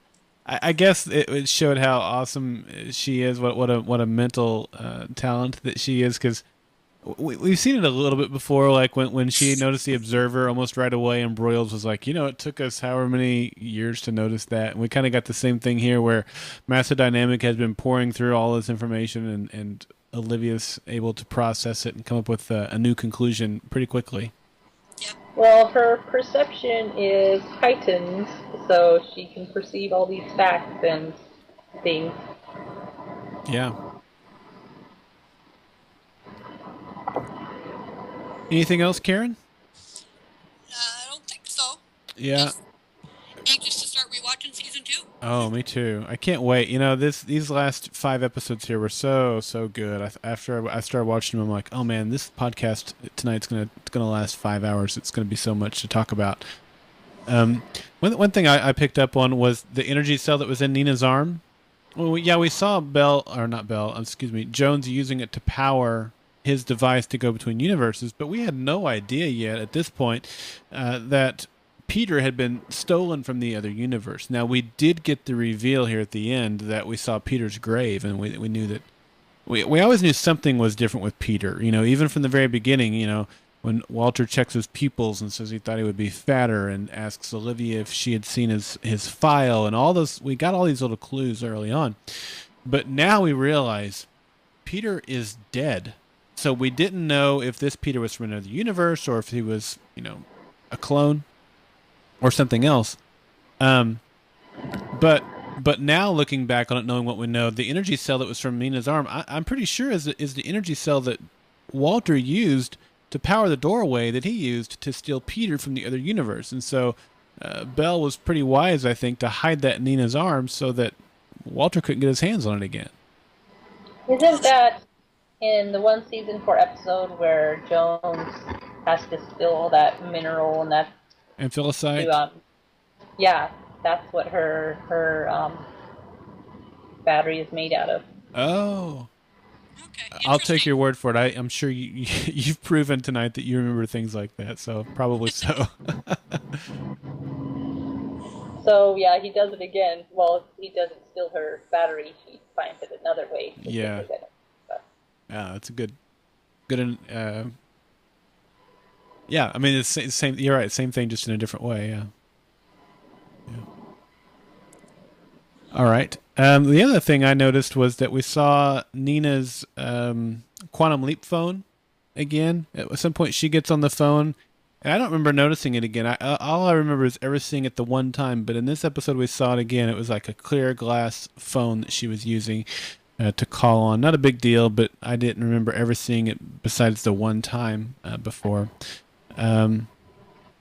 I guess it showed how awesome she is, what a mental talent that she is, because we've seen it a little bit before, like when she noticed the observer almost right away, and Broyles was like, it took us however many years to notice that. And we kind of got the same thing here, where Master Dynamic has been pouring through all this information, and Olivia's able to process it and come up with a new conclusion pretty quickly. Yep. Well, her perception is heightened, so she can perceive all these facts and things. Yeah. Anything else, Karen? I don't think so. Yeah. Anxious to start rewatching season 2. Oh, me too. I can't wait. These last 5 episodes here were so good. After I started watching them, I'm like, oh man, this podcast tonight's gonna last 5 hours. It's gonna be so much to talk about. One thing I picked up on was the energy cell that was in Nina's arm. Well, we saw Jones using it to power his device to go between universes, but we had no idea yet at this point that Peter had been stolen from the other universe. Now, we did get the reveal here at the end that we saw Peter's grave, and we knew that we always knew something was different with Peter. Even from the very beginning, when Walter checks his pupils and says he thought he would be fatter, and asks Olivia if she had seen his file, and all those, we got all these little clues early on. But now we realize Peter is dead. So we didn't know if this Peter was from another universe, or if he was, a clone or something else. But now looking back on it, knowing what we know, the energy cell that was from Nina's arm, I'm pretty sure is the energy cell that Walter used to power the doorway that he used to steal Peter from the other universe. And so Bell was pretty wise, I think, to hide that in Nina's arm so that Walter couldn't get his hands on it again. Isn't that in the one season 4 episode where Jones has to steal all that mineral and that Amphilicite? Yeah, that's what her battery is made out of. Oh. Okay. I'll take your word for it. I'm sure you've proven tonight that you remember things like that, so probably so. So, yeah, he does it again. Well, he doesn't steal her battery. He finds it another way. Yeah. Yeah, that's a good. Yeah, I mean, it's the same. You're right. Same thing, just in a different way. Yeah. All right. The other thing I noticed was that we saw Nina's Quantum Leap phone again. At some point, she gets on the phone, and I don't remember noticing it again. All I remember is ever seeing it the one time, but in this episode, we saw it again. It was like a clear glass phone that she was using to call on. Not a big deal, but I didn't remember ever seeing it besides the one time before. And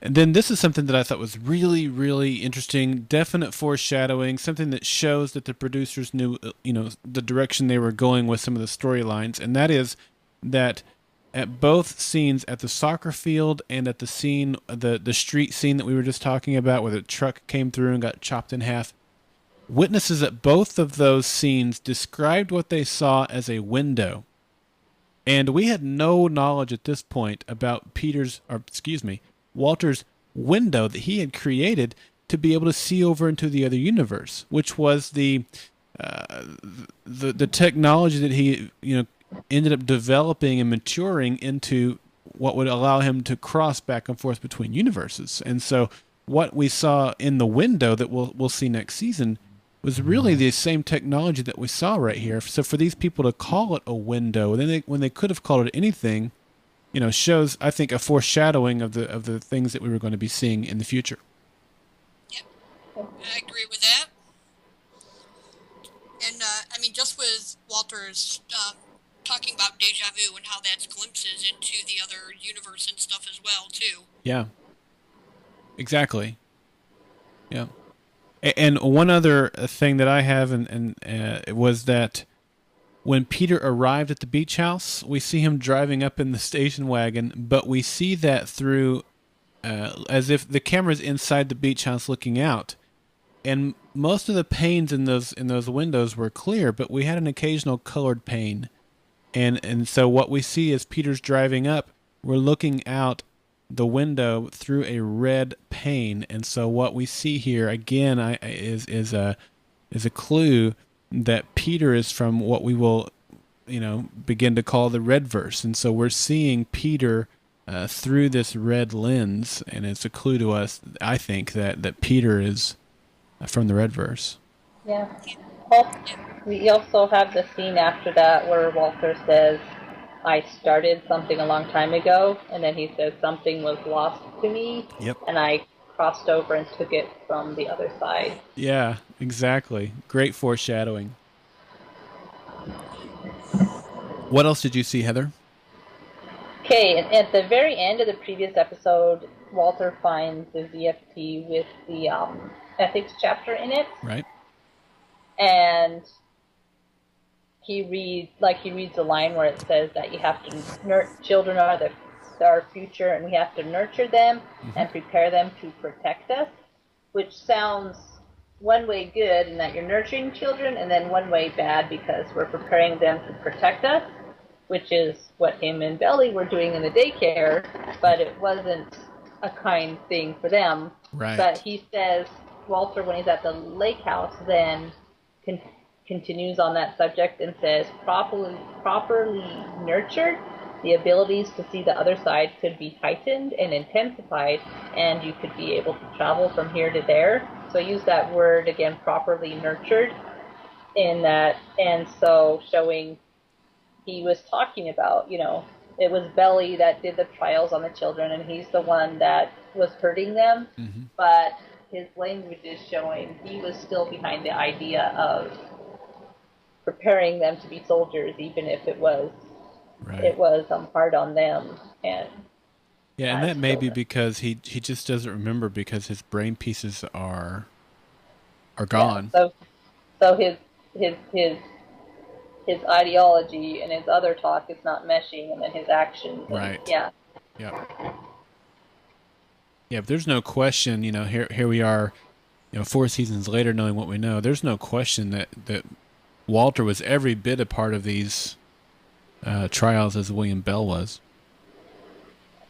then this is something that I thought was really, really interesting. Definite foreshadowing, something that shows that the producers knew, the direction they were going with some of the storylines. And that is that at both scenes, at the soccer field and at the scene, the street scene that we were just talking about, where the truck came through and got chopped in half, witnesses at both of those scenes described what they saw as a window. And we had no knowledge at this point about Walter's window that he had created to be able to see over into the other universe, which was the technology that he ended up developing and maturing into what would allow him to cross back and forth between universes. And so what we saw in the window that we'll see next season was really the same technology that we saw right here. So for these people to call it a window, when they could have called it anything, shows, I think, a foreshadowing of the things that we were going to be seeing in the future. Yep, I agree with that. And just with Walter's talking about deja vu and how that's glimpses into the other universe and stuff as well, too. Yeah. Exactly. Yeah. And one other thing that I have, it was that when Peter arrived at the beach house, we see him driving up in the station wagon, but we see that through, as if the camera's inside the beach house looking out. And most of the panes in those windows were clear, but we had an occasional colored pane. And so what we see as Peter's driving up, we're looking out the window through a red pane, and so what we see here again is a clue that Peter is from what we will begin to call the red verse, and so we're seeing Peter through this red lens, and it's a clue to us, I think, that Peter is from the red verse. Yeah. We also have the scene after that where Walter says, I started something a long time ago, and then he says something was lost to me, Yep. and I crossed over and took it from the other side. Yeah, exactly. Great foreshadowing. What else did you see, Heather? Okay, and at the very end of the previous episode, Walter finds the VFT with the ethics chapter in it. Right. And he reads a line where it says that you have to children are our future, and we have to nurture them and prepare them to protect us, which sounds one way good in that you're nurturing children, and then one way bad because we're preparing them to protect us, which is what him and Belly were doing in the daycare, but it wasn't a kind thing for them. Right. But he says, Walter, when he's at the lake house, then continues on that subject and says, properly nurtured, the abilities to see the other side could be heightened and intensified, and you could be able to travel from here to there. So I use that word again, properly nurtured, in that, and so showing he was talking about, it was Belly that did the trials on the children, and he's the one that was hurting them, but his language is showing he was still behind the idea of preparing them to be soldiers, even if it was hard on them. And that may be because he just doesn't remember because his brain pieces are gone. Yeah, so his ideology and his other talk is not meshing, and then his actions. Right. Yeah. Yeah. Yeah, but there's no question, here we are, 4 seasons later knowing what we know, there's no question that Walter was every bit a part of these trials as William Bell was.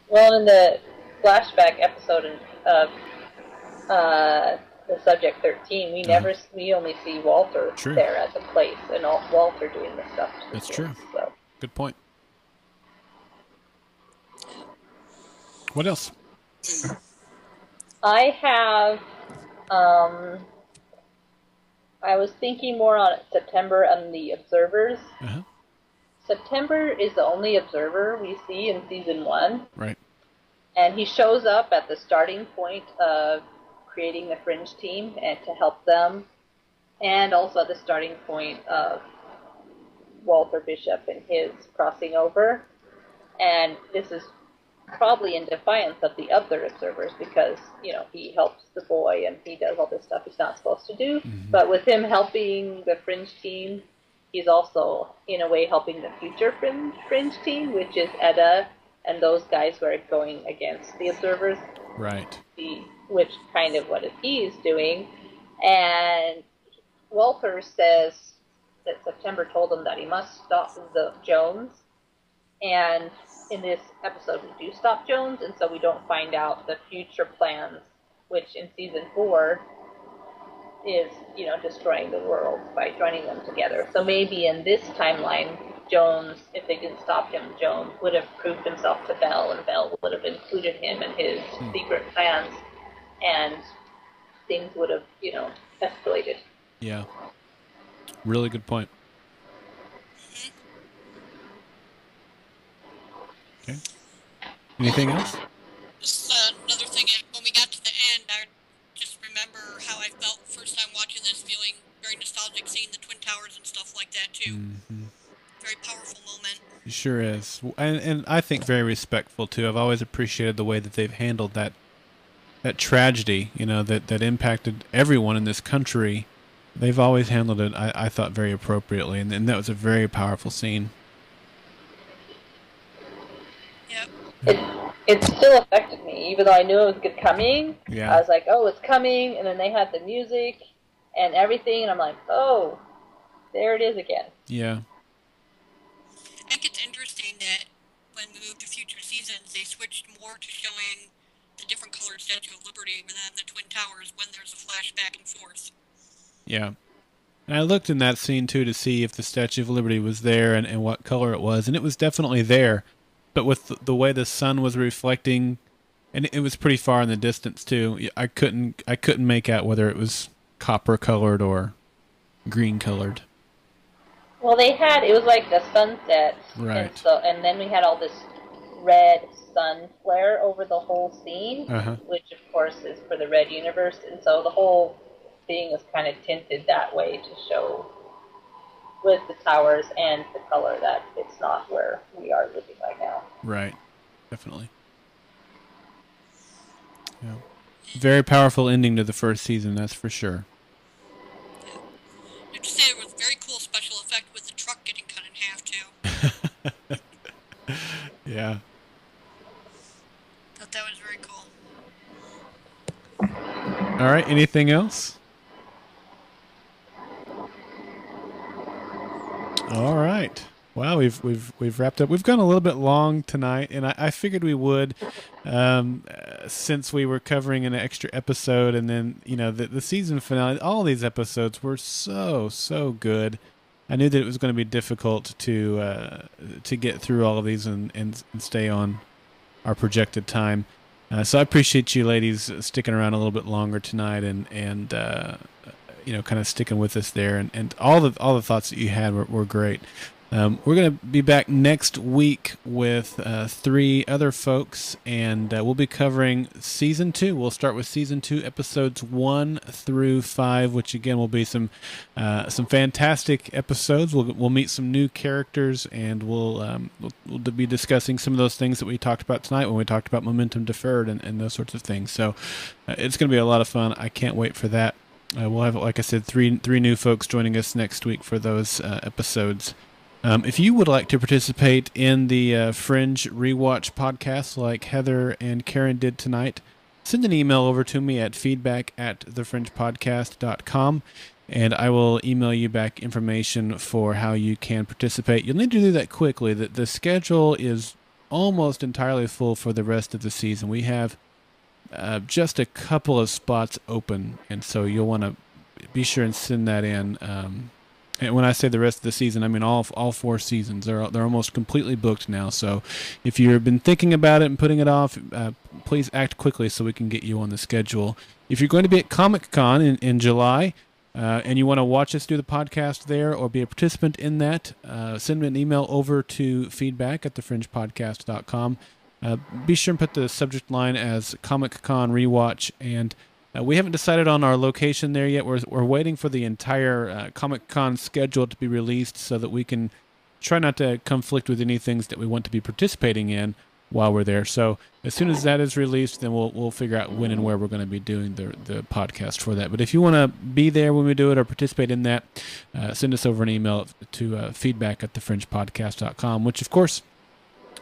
Well, in the flashback episode of the Subject 13, we only see Walter there at the place, and Walter doing the stuff. That's true. So. Good point. What else? I have, I was thinking more on September and the observers. Uh-huh. September is the only observer we see in season 1. Right. And he shows up at the starting point of creating the Fringe team and to help them, and also at the starting point of Walter Bishop and his crossing over. And this is probably in defiance of the other observers because, he helps the boy and he does all this stuff he's not supposed to do. But with him helping the Fringe team, he's also, in a way, helping the future Fringe team, which is Edda and those guys who are going against the observers. Right. Which kind of what he's doing. And Walter says that September told him that he must stop the Jones. And in this episode, we do stop Jones, and so we don't find out the future plans which in season 4 is, destroying the world by joining them together. So maybe in this timeline, Jones, if they didn't stop him, Jones would have proved himself to Belle, and Belle would have included him in his secret plans, and things would have, escalated. Yeah. Really good point. Okay. Anything else? Just another thing, when we got to the end, I just remember how I felt first time watching this, feeling very nostalgic, seeing the Twin Towers and stuff like that, too. Mm-hmm. Very powerful moment. It sure is. And I think very respectful, too. I've always appreciated the way that they've handled that tragedy, that impacted everyone in this country. They've always handled it, I thought, very appropriately, and that was a very powerful scene. Yep. It still affected me, even though I knew it was coming. Yeah. I was like, oh, it's coming, and then they had the music and everything, and I'm like, oh, there it is again. Yeah. I think it's interesting that when we moved to future seasons, they switched more to showing the different colored Statue of Liberty rather than the Twin Towers when there's a flash back and forth. Yeah. And I looked in that scene, too, to see if the Statue of Liberty was there and what color it was, and it was definitely there. But with the way the sun was reflecting, and it was pretty far in the distance, too, I couldn't make out whether it was copper-colored or green-colored. Well, it was like the sunset. Right. And then we had all this red sun flare over the whole scene, which, of course, is for the Red Universe. And so the whole thing was kind of tinted that way to show with the towers and the color that it's not where we are living right now. Right. Definitely. Yeah. Very powerful ending to the first season, that's for sure. Yeah. I have to say, it was a very cool special effect with the truck getting cut in half, too. Yeah. Thought that was very cool. All right, anything else? All right. Wow, we've wrapped up. We've gone a little bit long tonight, and I figured we would, since we were covering an extra episode, and then the season finale. All these episodes were so good. I knew that it was going to be difficult to get through all of these and stay on our projected time. So I appreciate you ladies sticking around a little bit longer tonight and kind of sticking with us there, and all the thoughts that you had were great. We're going to be back next week with 3 other folks, and we'll be covering Season 2. We'll start with Season 2, Episodes 1 through 5, which, again, will be some fantastic episodes. We'll meet some new characters, and we'll be discussing some of those things that we talked about tonight when we talked about momentum deferred and those sorts of things. So it's going to be a lot of fun. I can't wait for that. We'll have, like I said, three new folks joining us next week for those episodes. If you would like to participate in the Fringe Rewatch podcast like Heather and Karen did tonight, send an email over to me at feedback@thefringepodcast.com, and I will email you back information for how you can participate. You'll need to do that quickly. The schedule is almost entirely full for the rest of the season. We have just a couple of spots open, and so you'll want to be sure and send that in. And when I say the rest of the season, I mean all 4 seasons. They're almost completely booked now. So if you've been thinking about it and putting it off, please act quickly so we can get you on the schedule. If you're going to be at Comic-Con in July and you want to watch us do the podcast there or be a participant in that, send me an email over to feedback@thefringepodcast.com. Be sure and put the subject line as Comic-Con Rewatch, and we haven't decided on our location there yet. We're waiting for the entire Comic-Con schedule to be released so that we can try not to conflict with any things that we want to be participating in while we're there. So as soon as that is released, then we'll figure out when and where we're going to be doing the podcast for that. But if you want to be there when we do it or participate in that, send us over an email to feedback@thefringepodcast.com, which, of course,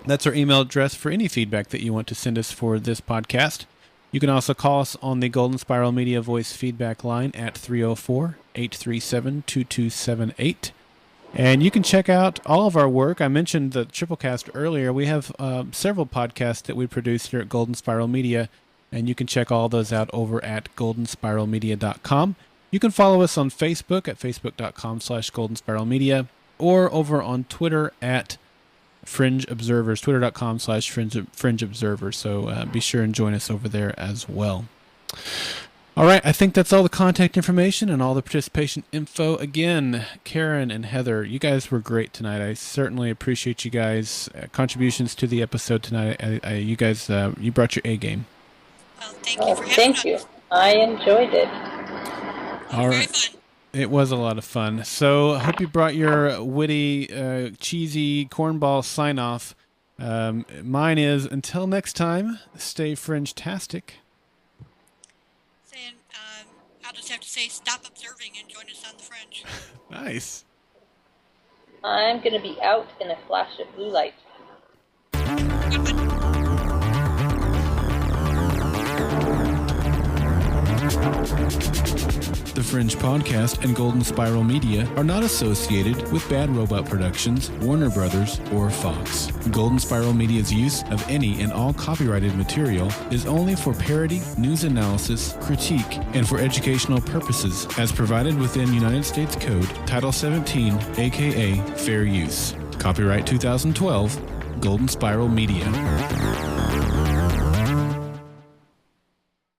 that's our email address for any feedback that you want to send us for this podcast. You can also call us on the Golden Spiral Media Voice feedback line at 304-837-2278. And you can check out all of our work. I mentioned the Triplecast earlier. We have several podcasts that we produce here at Golden Spiral Media. and you can check all those out over at goldenspiralmedia.com. You can follow us on Facebook at facebook.com/goldenspiralmedia, or over on Twitter at Fringe Observers, twitter.com/Fringe Observers. So be sure and join us over there as well. All right, I think that's all the contact information and all the participation info. Again, Karen and Heather, you guys were great tonight. I certainly appreciate you guys' contributions to the episode tonight. You guys, you brought your A game. Well, thank you for having us. Thank you. I enjoyed it. All right. It was a lot of fun. So I hope you brought your witty, cheesy cornball sign-off. Mine is, until next time, stay fringe-tastic. Saying, I'll just have to say, stop observing and join us on the Fringe. Nice. I'm going to be out in a flash of blue light. Good one. The Fringe Podcast and Golden Spiral Media are not associated with Bad Robot Productions, Warner Brothers, or Fox. Golden Spiral Media's use of any and all copyrighted material is only for parody, news analysis, critique, and for educational purposes, as provided within United States Code, Title 17, aka Fair Use. Copyright 2012, Golden Spiral Media.